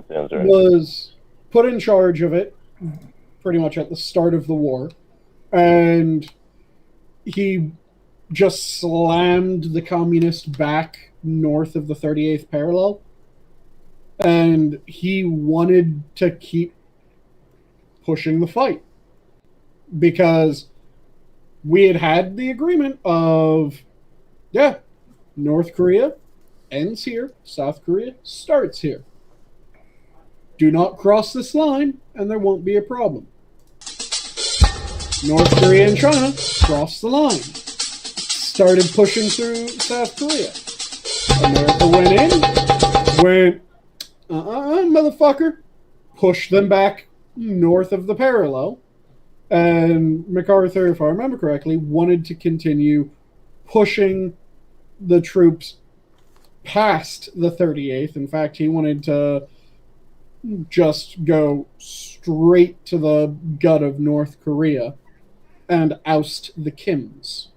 was put in charge of it pretty much at the start of the war, and he just slammed the communists back north of the 38th parallel. And he wanted to keep pushing the fight. Because we had the agreement of, yeah, North Korea ends here, South Korea starts here. Do not cross this line, and there won't be a problem. North Korea and China crossed the line. Started pushing through South Korea. America went, motherfucker. Pushed them back north of the parallel. And MacArthur, if I remember correctly, wanted to continue pushing the troops past the 38th. In fact, he wanted to just go straight to the gut of North Korea and oust the Kims.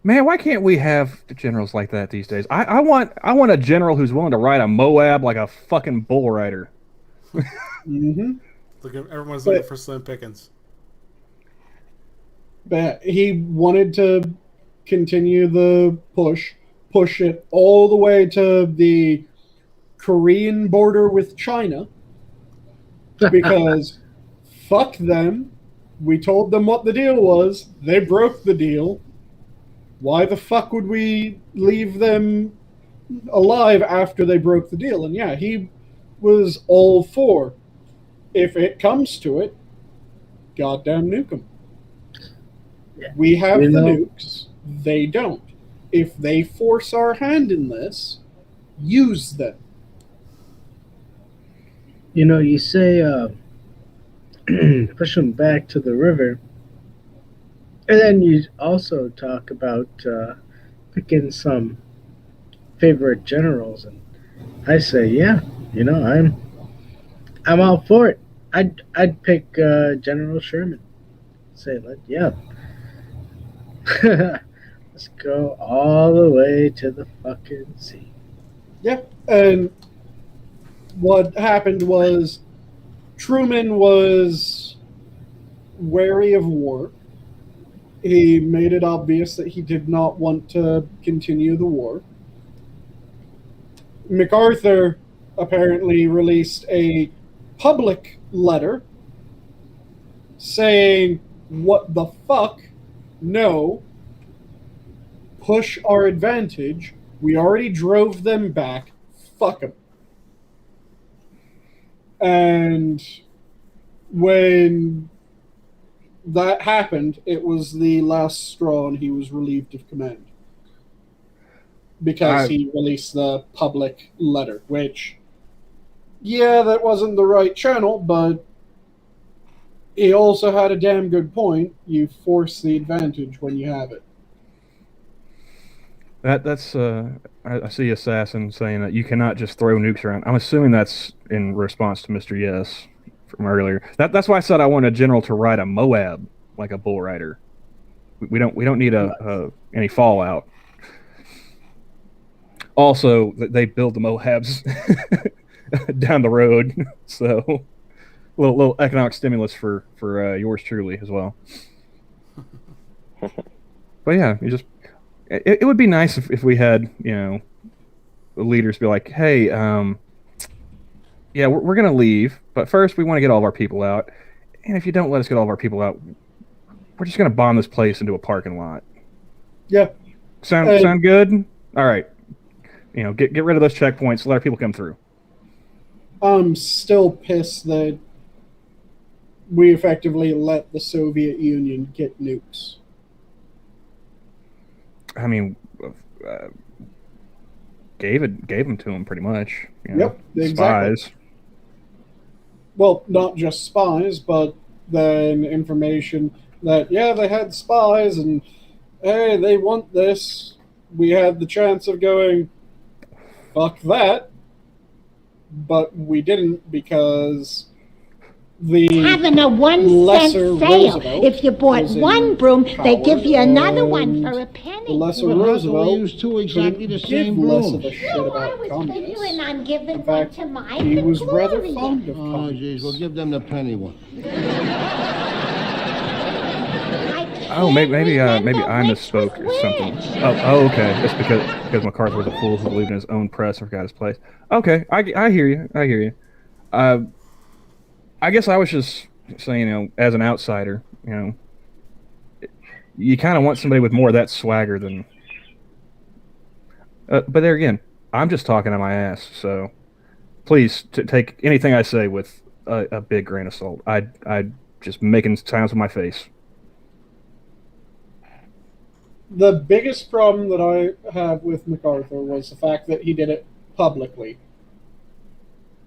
Man, why can't we have generals like that these days? I want a general who's willing to ride a Moab like a fucking bull rider. Mm-hmm. Everyone's looking for Slim Pickens. But he wanted to continue the push it all the way to the Korean border with China, because fuck them. We told them what the deal was. They broke the deal. Why the fuck would we leave them alive after they broke the deal? And yeah, he was all for, if it comes to it, goddamn nuke them. We have the nukes. They don't. If they force our hand in this, use them. You know, you say push them back to the river, and then you also talk about picking some favorite generals, and I say, yeah, you know, I'm all for it. I'd pick General Sherman. Say, yeah, let's go all the way to the fucking sea. Yeah, and what happened was Truman was wary of war. He made it obvious that he did not want to continue the war. MacArthur apparently released a public letter saying, what the fuck? No. Push our advantage. We already drove them back. Fuck them. And when that happened, it was the last straw and he was relieved of command. Because he released the public letter, which, yeah, that wasn't the right channel, but he also had a damn good point. You force the advantage when you have it. That's I see Assassin saying that you cannot just throw nukes around. I'm assuming that's in response to Mr. Yes from earlier. That's why I said I want a general to ride a Moab like a bull rider. We don't need any fallout. Also, they build the Moabs down the road, so little economic stimulus for yours truly as well. But yeah, it would be nice if we had, you know, the leaders be like, hey, yeah, we're going to leave, but first we want to get all of our people out. And if you don't let us get all of our people out, we're just going to bomb this place into a parking lot. Yeah. Sound good? All right. You know, get rid of those checkpoints, let our people come through. I'm still pissed that we effectively let the Soviet Union get nukes. I mean, gave them to them pretty much. You know, yep, exactly. Spies. Well, not just spies, but then information that, yeah, they had spies and, hey, they want this. We had the chance of going, fuck that. But we didn't because the having a 1 cent sale. Roosevelt if you bought one broom, they give you another one for a penny. The lesser Well, Roosevelt use two exactly the give same less brooms. of a shit Well, I about was communists. figuring on giving In one fact, to my he was rather Gloria. fond of Oh, communists. jeez, we'll give them the penny one. Oh, maybe I Remember which misspoke or was something. which. Okay. That's because MacArthur was a fool who believed in his own press and forgot his place. Okay, I hear you. I hear you. Uh, I guess I was just saying, as an outsider, you kind of want somebody with more of that swagger than. But there again, I'm just talking on my ass, so please take anything I say with a big grain of salt. I just making sounds with my face. The biggest problem that I have with MacArthur was the fact that he did it publicly,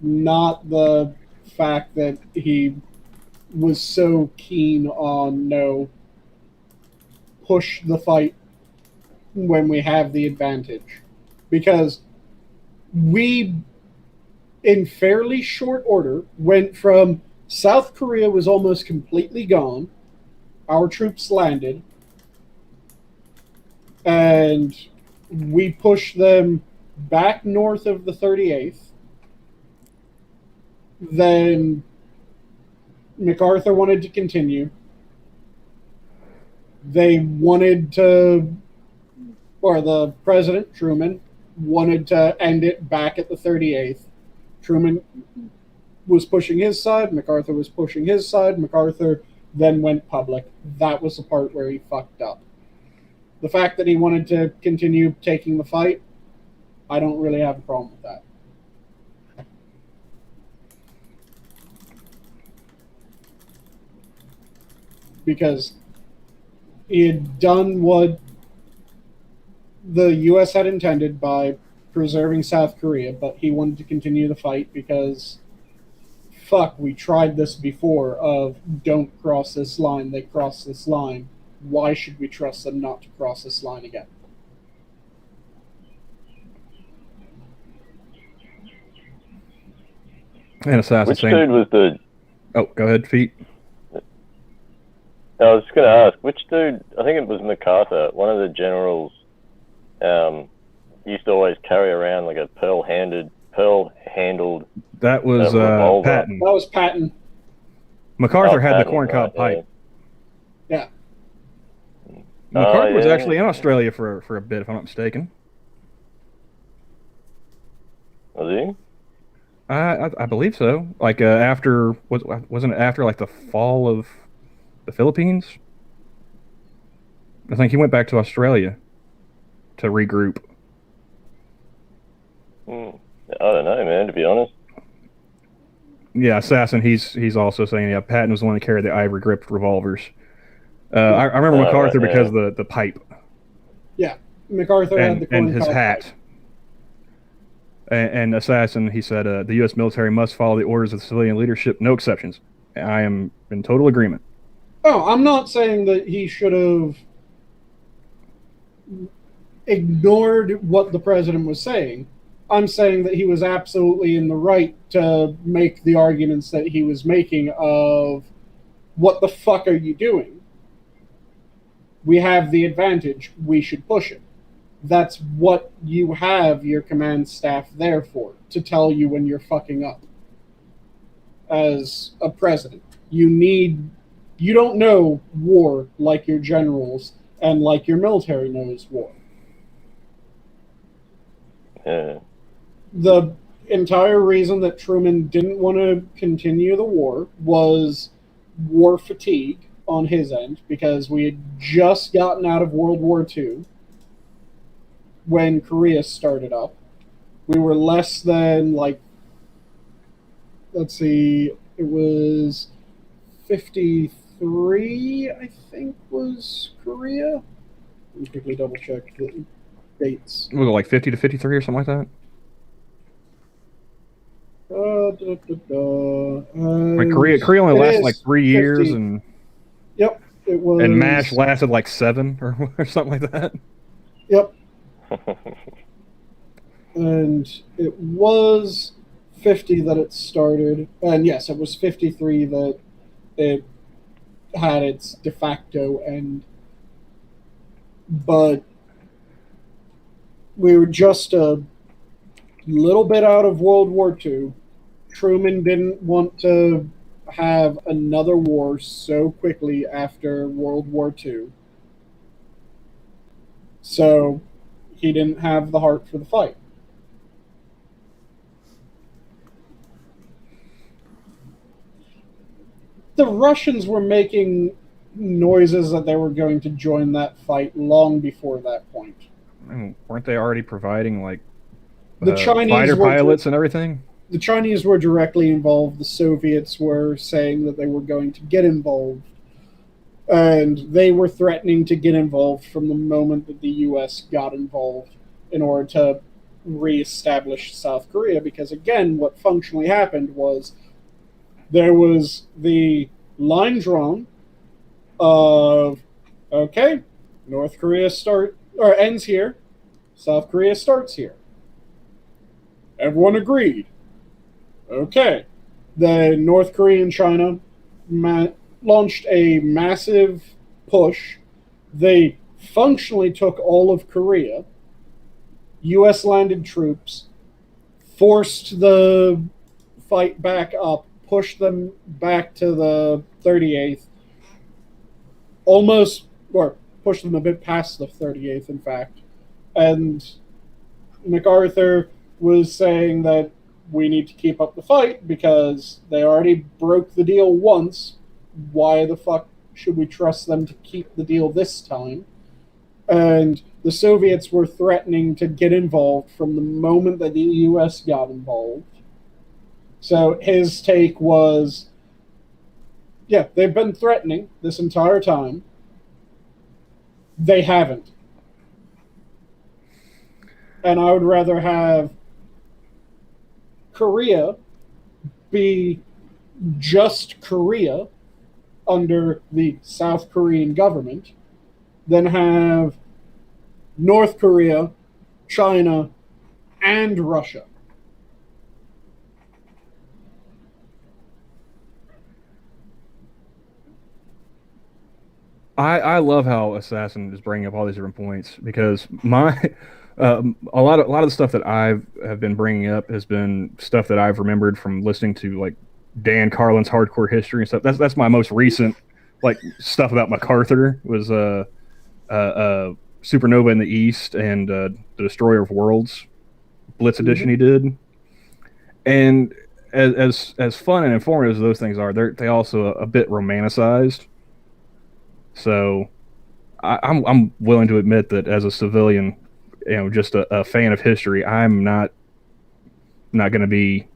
not the fact that he was so keen on push the fight when we have the advantage, because we, in fairly short order, went from South Korea was almost completely gone, our troops landed, and we pushed them back north of the 38th. Then MacArthur wanted to continue. They wanted to, or the President, Truman, wanted to end it back at the 38th. Truman was pushing his side, MacArthur was pushing his side. MacArthur then went public. That was the part where he fucked up. The fact that he wanted to continue taking the fight, I don't really have a problem with that. Because he had done what the U.S. had intended by preserving South Korea, but he wanted to continue the fight because, fuck, we tried this before of don't cross this line, they cross this line. Why should we trust them not to cross this line again? And Assassin Which dude was the... Oh, go ahead, Pete. I was just going to ask, which dude, I think it was MacArthur, one of the generals, used to always carry around like a pearl-handled That was Patton. That was Patton. MacArthur had the Patton, corncob right, pipe. Yeah. MacArthur was yeah. actually in Australia for a bit, if I'm not mistaken. Was he? I believe so. Like wasn't it after like the fall of the Philippines? I think he went back to Australia to regroup. I don't know, man, to be honest. Yeah, Assassin, he's also saying, yeah, Patton was the one that carried the ivory gripped revolvers. I remember MacArthur right, because of the pipe. Yeah. MacArthur had the and his corncob hat. pipe. And Assassin, he said, the U.S. military must follow the orders of civilian leadership, no exceptions. I am in total agreement. Oh, I'm not saying that he should have ignored what the president was saying. I'm saying that he was absolutely in the right to make the arguments that he was making of, what the fuck are you doing? We have the advantage. We should push it. That's what you have your command staff there for, to tell you when you're fucking up. As a president, you don't know war like your generals and like your military knows war. Yeah. The entire reason that Truman didn't want to continue the war was war fatigue on his end, because we had just gotten out of World War II when Korea started up. We were less than, like, let's see, it was 53, I think, was Korea. Let me quickly double check the dates. Was it like 50 to 53 or something like that? Like Korea only lasted like 3 years, 50. and Yep, it was. And MASH lasted like 7 or something like that. Yep. And it was 50 that it started. And yes, it was 53 that it had its de facto end. But we were just a little bit out of World War II. Truman didn't want to have another war so quickly after World War II. So he didn't have the heart for the fight. The Russians were making noises that they were going to join that fight long before that point. I mean, weren't they already providing like The Chinese fighter were pilots and everything? The Chinese were directly involved. The Soviets were saying that they were going to get involved. And they were threatening to get involved from the moment that the U.S. got involved in order to reestablish South Korea. Because, again, what functionally happened was there was the line drawn of, okay, North Korea ends here, South Korea starts here. Everyone agreed. Okay. Then North Korea and China launched a massive push. They functionally took all of Korea. U.S. landed troops, forced the fight back up, pushed them back to the 38th, or pushed them a bit past the 38th, in fact. And MacArthur was saying that we need to keep up the fight because they already broke the deal once. Why the fuck should we trust them to keep the deal this time? And the Soviets were threatening to get involved from the moment that the U.S. got involved. So his take was, yeah, they've been threatening this entire time. They haven't. And I would rather have Korea be just Korea under the South Korean government than have North Korea, China, and Russia. I love how Assassin is bringing up all these different points because my a lot of the stuff that have been bringing up has been stuff that I've remembered from listening to like Dan Carlin's Hardcore History and stuff. That's my most recent like stuff about MacArthur was Supernova in the East and the Destroyer of Worlds Blitz edition he did. And as fun and informative as those things are, they also a bit romanticized. So I'm willing to admit that as a civilian, just a fan of history, I'm not going to be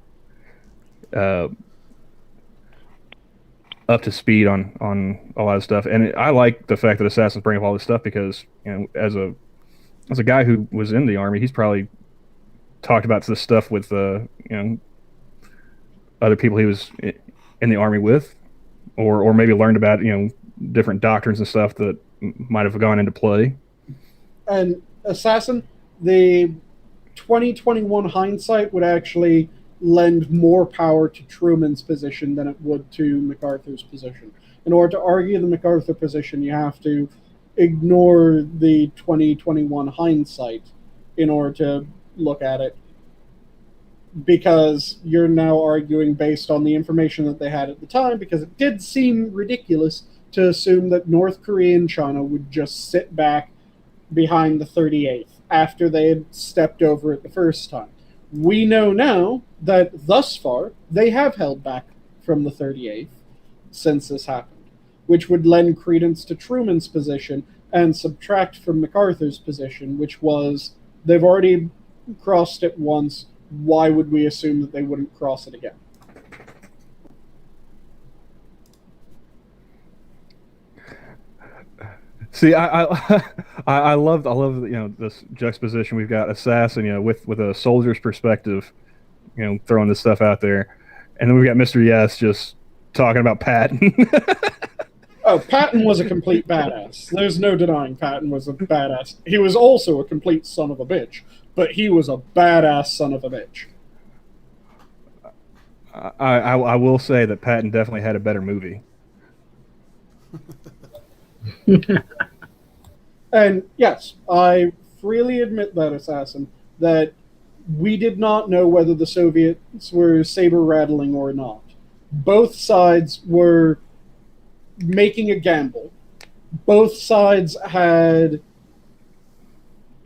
up to speed on a lot of stuff. And I like the fact that Assassins bring up all this stuff because as a guy who was in the Army, he's probably talked about this stuff with other people he was in the Army with, or maybe learned about different doctrines and stuff that might have gone into play. And Assassin, the 2021 hindsight would actually lend more power to Truman's position than it would to MacArthur's position. In order to argue the MacArthur position, you have to ignore the 2021 hindsight in order to look at it, because you're now arguing based on the information that they had at the time, because it did seem ridiculous to assume that North Korea and China would just sit back behind the 38th after they had stepped over it the first time. We know now that thus far they have held back from the 38th since this happened, which would lend credence to Truman's position and subtract from MacArthur's position, which was they've already crossed it once. Why would we assume that they wouldn't cross it again? See, I love this juxtaposition. We've got Assassin, with a soldier's perspective, throwing this stuff out there, and then we've got Mr. Yes just talking about Patton. Oh, Patton was a complete badass. There's no denying Patton was a badass. He was also a complete son of a bitch, but he was a badass son of a bitch. I will say that Patton definitely had a better movie. And yes, I freely admit that, Assassin, that we did not know whether the Soviets were saber-rattling or not. Both sides were making a gamble. Both sides had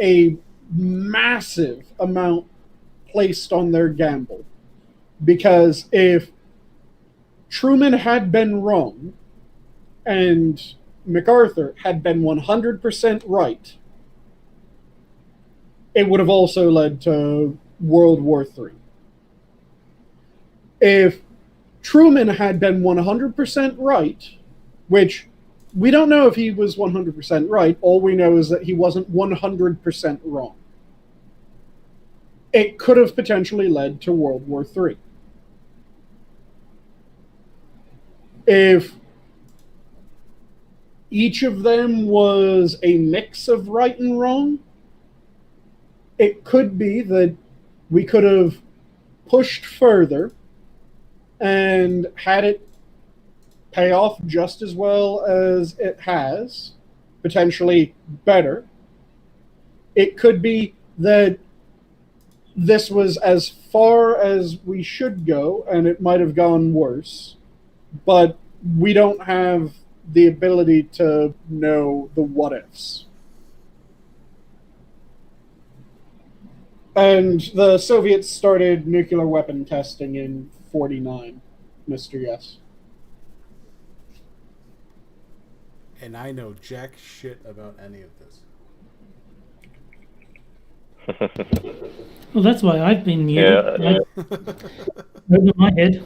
a massive amount placed on their gamble. Because if Truman had been wrong and MacArthur had been 100% right, it would have also led to World War III. If Truman had been 100% right, which we don't know if he was 100% right, all we know is that he wasn't 100% wrong, it could have potentially led to World War III. If each of them was a mix of right and wrong, it could be that we could have pushed further and had it pay off just as well as it has, potentially better. It could be that this was as far as we should go and it might have gone worse, but we don't have the ability to know the what-ifs. And the Soviets started nuclear weapon testing in 49, Mr. Yes. And I know jack shit about any of this. Well, that's why I've been muted. Yeah. Over my head.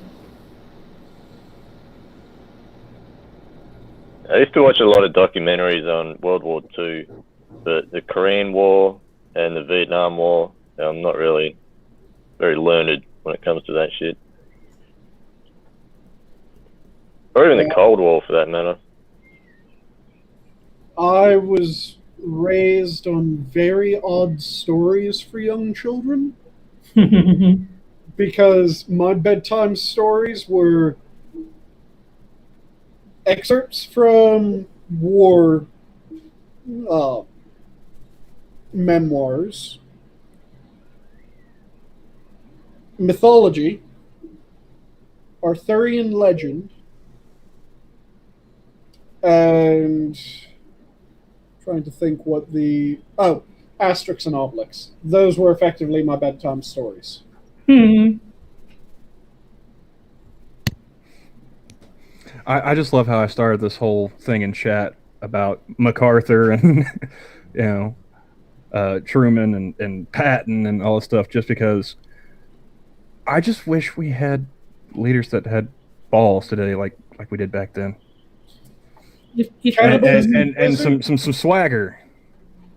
I used to watch a lot of documentaries on World War II, but the Korean War and the Vietnam War, I'm not really very learned when it comes to that shit. Or even the Cold War, for that matter. I was raised on very odd stories for young children because my bedtime stories were excerpts from war memoirs, mythology, Arthurian legend, and trying to think what the... Oh, Asterix and Obelix. Those were effectively my bedtime stories. I just love how I started this whole thing in chat about MacArthur and Truman and Patton and all this stuff, just because I just wish we had leaders that had balls today, like we did back then, and some swagger.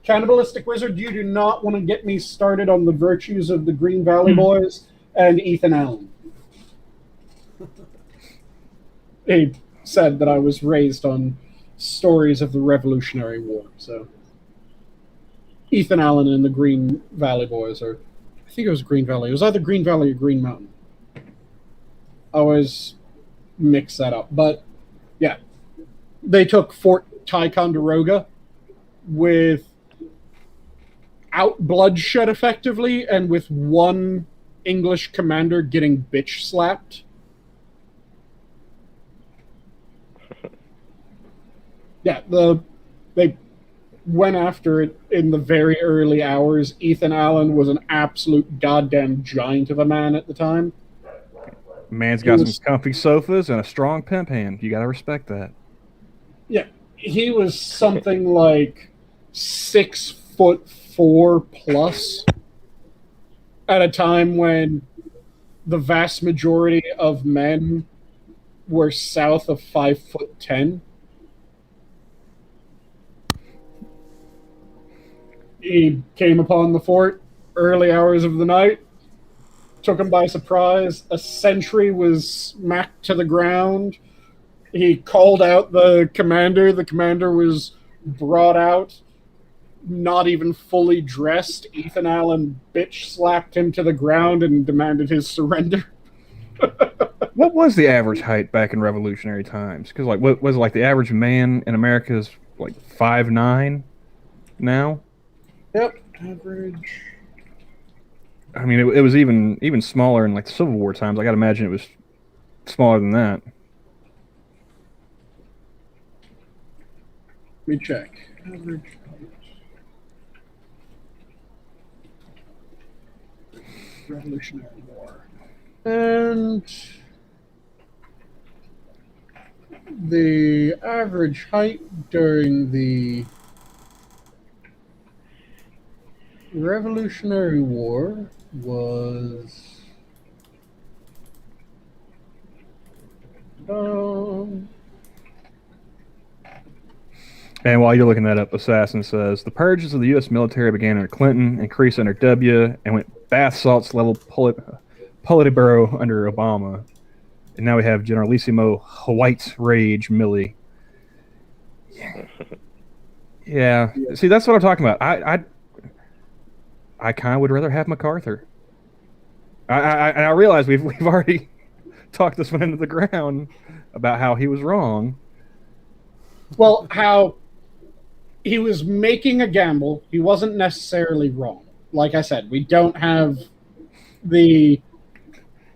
Cannibalistic Wizard, you do not want to get me started on the virtues of the Green Valley Boys and Ethan Allen. He said that I was raised on stories of the Revolutionary War. So Ethan Allen and the Green Valley Boys, or I think it was Green Valley. It was either Green Valley or Green Mountain. I always mix that up. But yeah, they took Fort Ticonderoga without bloodshed effectively, and with one English commander getting bitch slapped. Yeah, they went after it in the very early hours. Ethan Allen was an absolute goddamn giant of a man at the time. Man's got some comfy sofas and a strong pimp hand. You gotta respect that. Yeah, he was something like 6'4" plus at a time when the vast majority of men were south of 5'10". He came upon the fort early hours of the night, took him by surprise. A sentry was smacked to the ground. He called out the commander. The commander was brought out, not even fully dressed. Ethan Allen bitch slapped him to the ground and demanded his surrender. What was the average height back in Revolutionary times? Because what was it, like the average man in America is like 5'9" now? Yep, average. I mean, it was even smaller in like the Civil War times. I gotta imagine it was smaller than that. Let me check. Average. Revolutionary War. And the average height during the Revolutionary War was And while you're looking that up, Assassin says the purges of the U.S. military began under Clinton, increased under W, and went bath salts level Politburo under Obama. And now we have Generalissimo White Rage Milley. Yeah. See, that's what I'm talking about. I kind of would rather have MacArthur. I realize we've already talked this one into the ground about how he was wrong. Well, how he was making a gamble. He wasn't necessarily wrong. Like I said, we don't have the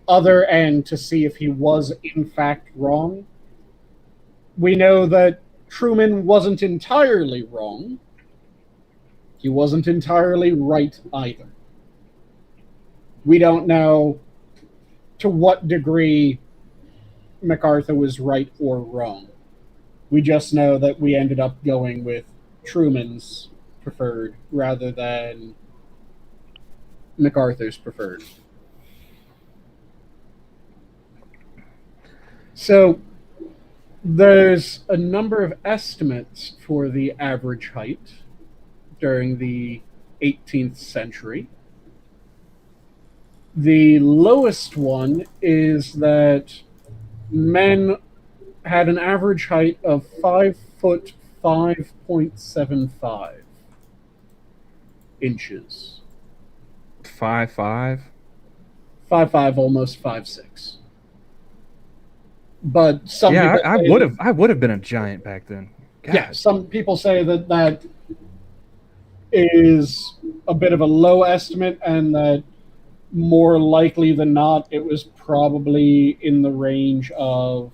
other end to see if he was in fact wrong. We know that Truman wasn't entirely wrong. He wasn't entirely right either. We don't know to what degree MacArthur was right or wrong. We just know that we ended up going with Truman's preferred rather than MacArthur's preferred. So there's a number of estimates for the average height during the 18th century. The lowest one is that men had an average height of 5 foot 5.75 inches. 5'5"? 5'5", almost 5'6". But some Yeah, people I would have been a giant back then. God. Yeah, some people say that is a bit of a low estimate, and that more likely than not, it was probably in the range of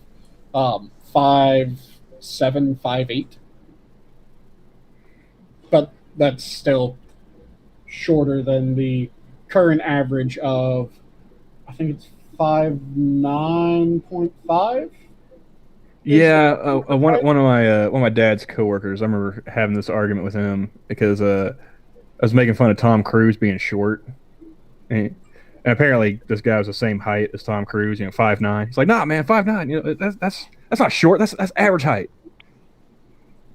5'7", 5'8". But that's still shorter than the current average of, I think it's 5'9.5". Yeah, one of my dad's coworkers. I remember having this argument with him because I was making fun of Tom Cruise being short, and apparently this guy was the same height as Tom Cruise. 5'9". He's like, "Nah, man, 5'9". That's not short. That's average height.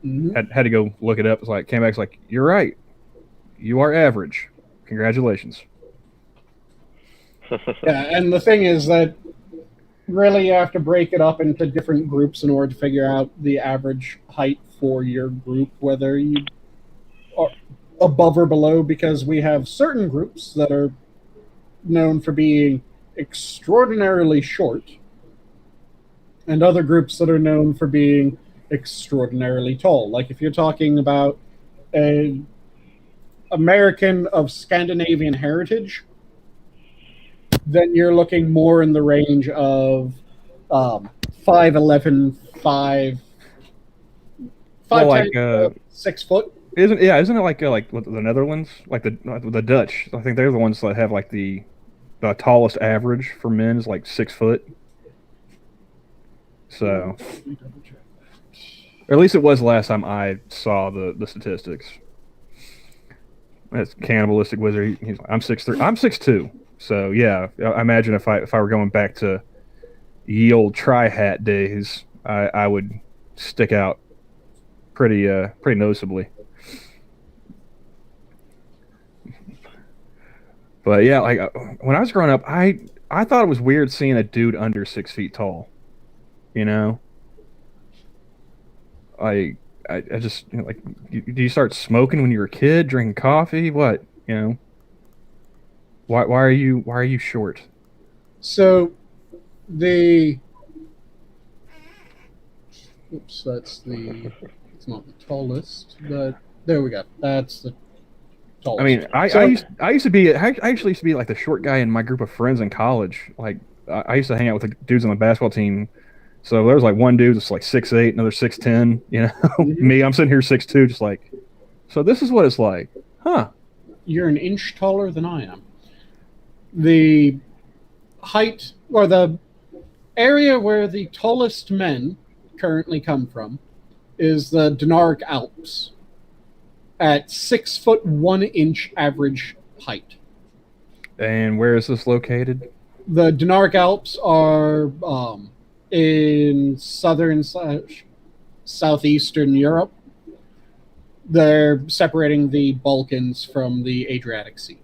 Mm-hmm. Had to go look it up. It's like came back. It's like, you're right. You are average. Congratulations. Yeah, and the thing is that really you have to break it up into different groups in order to figure out the average height for your group, whether you are above or below, because we have certain groups that are known for being extraordinarily short and other groups that are known for being extraordinarily tall. Like if you're talking about an American of Scandinavian heritage, then you're looking more in the range of 5'11", 6 foot. Isn't it like the Netherlands, like the Dutch? I think they're the ones that have like the tallest average for men is like 6 foot. So, or at least it was last time I saw the statistics. That's Cannibalistic Wizard. He's like, I'm 6'3". I'm 6'2". So yeah, I imagine if I were going back to ye old tri-hat days, I would stick out pretty noticeably. But yeah, like when I was growing up, I thought it was weird seeing a dude under 6 feet tall. I just like, do you start smoking when you were a kid, drinking coffee? What, Why are you short? So it's not the tallest, but there we go. That's the tallest. I mean, I actually used to be like the short guy in my group of friends in college. Like I used to hang out with the dudes on the basketball team. So there was like one dude that's like 6'8", another 6'10". Mm-hmm. Me, I'm sitting here 6'2", just like, so this is what it's like, huh? You're an inch taller than I am. the height, or the area where the tallest men currently come from, is the Dinaric Alps at 6 foot 1 inch average height. And where is this located? The Dinaric Alps are in southeastern Europe. They're separating the Balkans from the Adriatic Sea.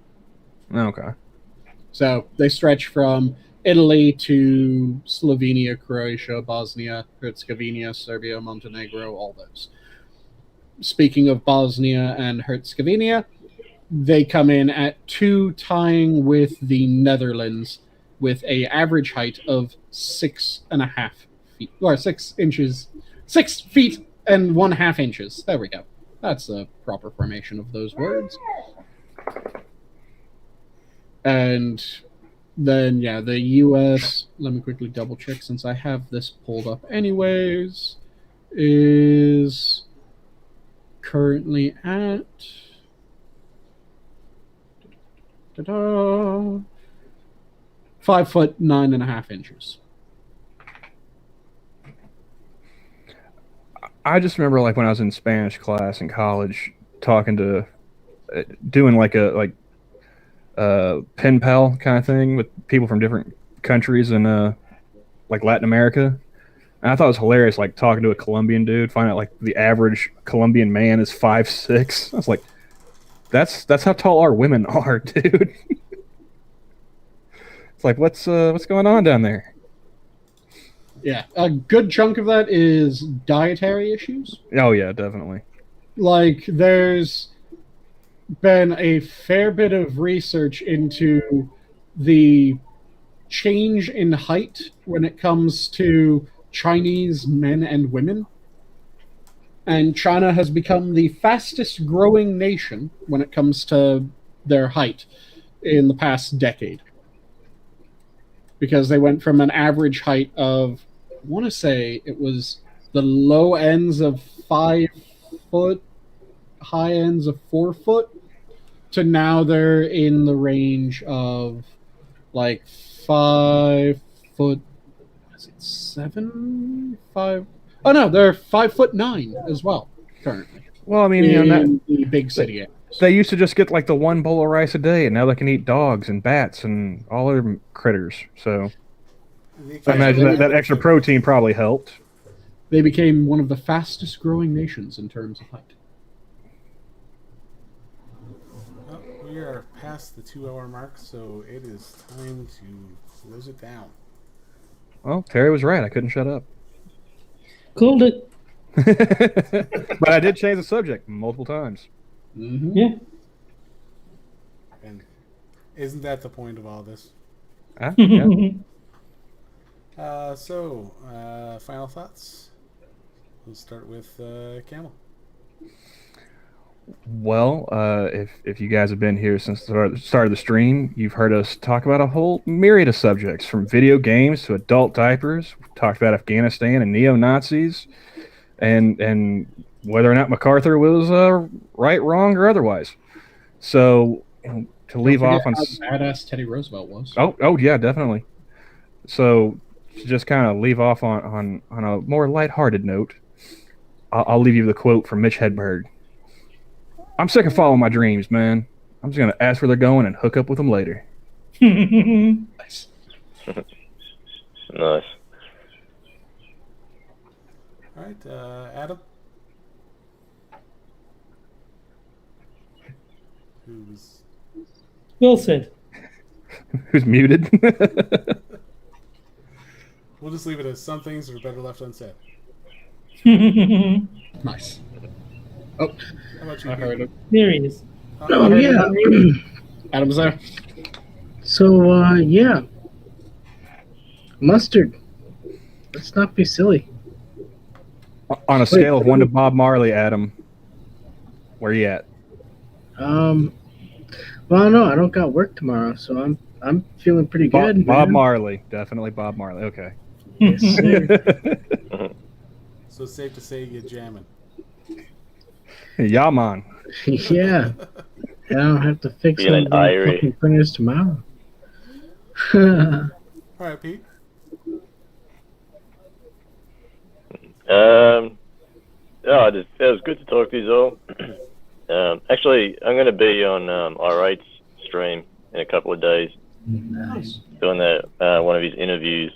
Okay. So they stretch from Italy to Slovenia, Croatia, Bosnia, Herzegovina, Serbia, Montenegro, all those. Speaking of Bosnia and Herzegovina, they come in at 2, tying with the Netherlands, with a average height of 6.5 feet, or 6 inches, 6 feet and 1/2 inches. There we go. That's the proper formation of those words. And then, yeah, the U.S., let me quickly double check since I have this pulled up anyways, is currently at 5 foot 9.5 inches. I just remember, like, when I was in Spanish class in college, talking to, doing like a pen pal kind of thing with people from different countries in like Latin America. And I thought it was hilarious, like talking to a Colombian dude, find out like the average Colombian man is 5'6". I was like, that's how tall our women are, dude. It's like, what's going on down there? Yeah, a good chunk of that is dietary issues. Oh yeah, definitely. Like, there's been a fair bit of research into the change in height when it comes to Chinese men and women. And China has become the fastest growing nation when it comes to their height in the past decade. Because they went from an average height of, I want to say it was the low ends of 5 foot, high ends of 4 foot, to now they're in the range of like 5 foot, is it 7? 5? Oh no, they're 5'9" as well currently. Well, I mean, in the big city areas. They used to just get like the 1 bowl of rice a day, and now they can eat dogs and bats and all other critters. So I imagine that extra protein probably helped. They became one of the fastest growing nations in terms of height. Well, we are past the 2-hour mark, so it is time to close it down. Well, Terry was right. I couldn't shut up. Called it. But I did change the subject multiple times. Mm-hmm. Yeah. And isn't that the point of all this? Yeah. Final thoughts? We'll start with Camel. Well, if you guys have been here since the start of the stream, you've heard us talk about a whole myriad of subjects, from video games to adult diapers. We've talked about Afghanistan and neo-Nazis, and whether or not MacArthur was right, wrong, or otherwise. So, to leave off on how badass Teddy Roosevelt was. Oh yeah, definitely. So, to just kind of leave off on a more lighthearted note, I'll leave you with a quote from Mitch Hedberg. I'm sick of following my dreams, man. I'm just going to ask where they're going and hook up with them later. Nice. Nice. All right, Adam. Who's Well said. Who's muted? We'll just leave it as some things are better left unsaid. Nice. Oh, How about you? I heard it. There he is. Oh, yeah. Adam's there. So, yeah. Mustard. Let's not be silly. On a scale of 1 to Bob Marley, Adam, where you at? Well, no, I don't got work tomorrow, so I'm feeling pretty good. Bob man. Marley. Definitely Bob Marley. Okay. Yes, sir. So it's safe to say you're jamming. Yeah, man. Yeah. I don't have to fix Feeling all the irie. fucking printers tomorrow. All right, Pete. Yeah, it was good to talk to you all. Actually, I'm going to be on R8's stream in a couple of days, Nice. doing that one of his interviews.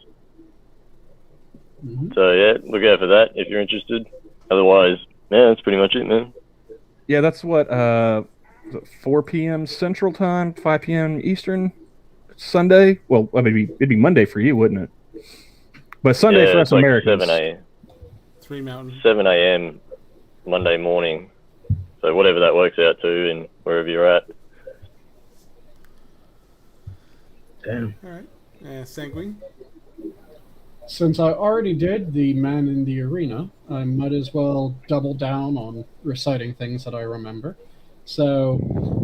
Mhm. So yeah, look out for that if you're interested. Otherwise, yeah, that's pretty much it, man. Yeah, that's what 4 p.m. Central Time, 5 p.m. Eastern, Sunday. Well, I mean, it'd be Monday for you, wouldn't it? But Sunday Yeah, for it's us like Americans. 3 Mountain. 7 a.m. Monday morning. So whatever that works out to, and wherever you're at. Damn. All right. Sanguine. Since I already did the man in the arena, I might as well double down on reciting things that I remember. So,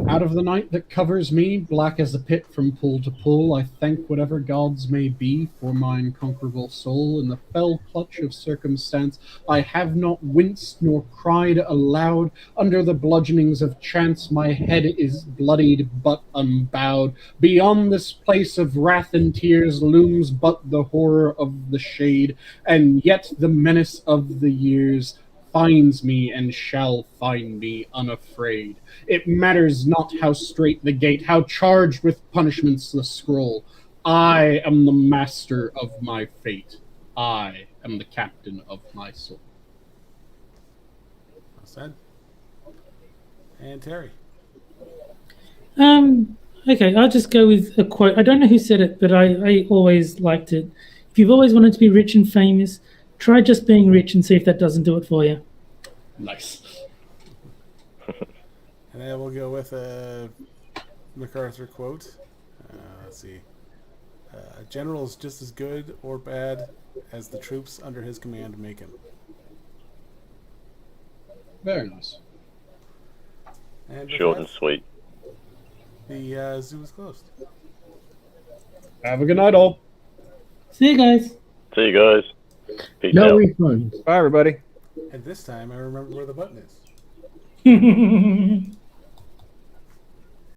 out of the night that covers me, black as a pit from pool to pool, I thank whatever gods may be for my unconquerable soul. In the fell clutch of circumstance, I have not winced nor cried aloud. Under the bludgeonings of chance, my head is bloodied but unbowed. Beyond this place of wrath and tears looms but the horror of the shade, and yet the menace of the years finds me and shall find me unafraid. It matters not how straight the gate, how charged with punishments the scroll. I am the master of my fate. I am the captain of my soul. Well said. And Terry. Okay, I'll just go with a quote. I don't know who said it, but I always liked it. If you've always wanted to be rich and famous, try just being rich and see if that doesn't do it for you. Nice. And then we'll go with a MacArthur quote. Let's see. A general is just as good or bad as the troops under his command make him. Very nice. And Short and sweet. the zoo is closed. Have a good night, all. See you guys. See you guys. Peace No out. refunds. Bye, everybody. And this time I remember where the button is.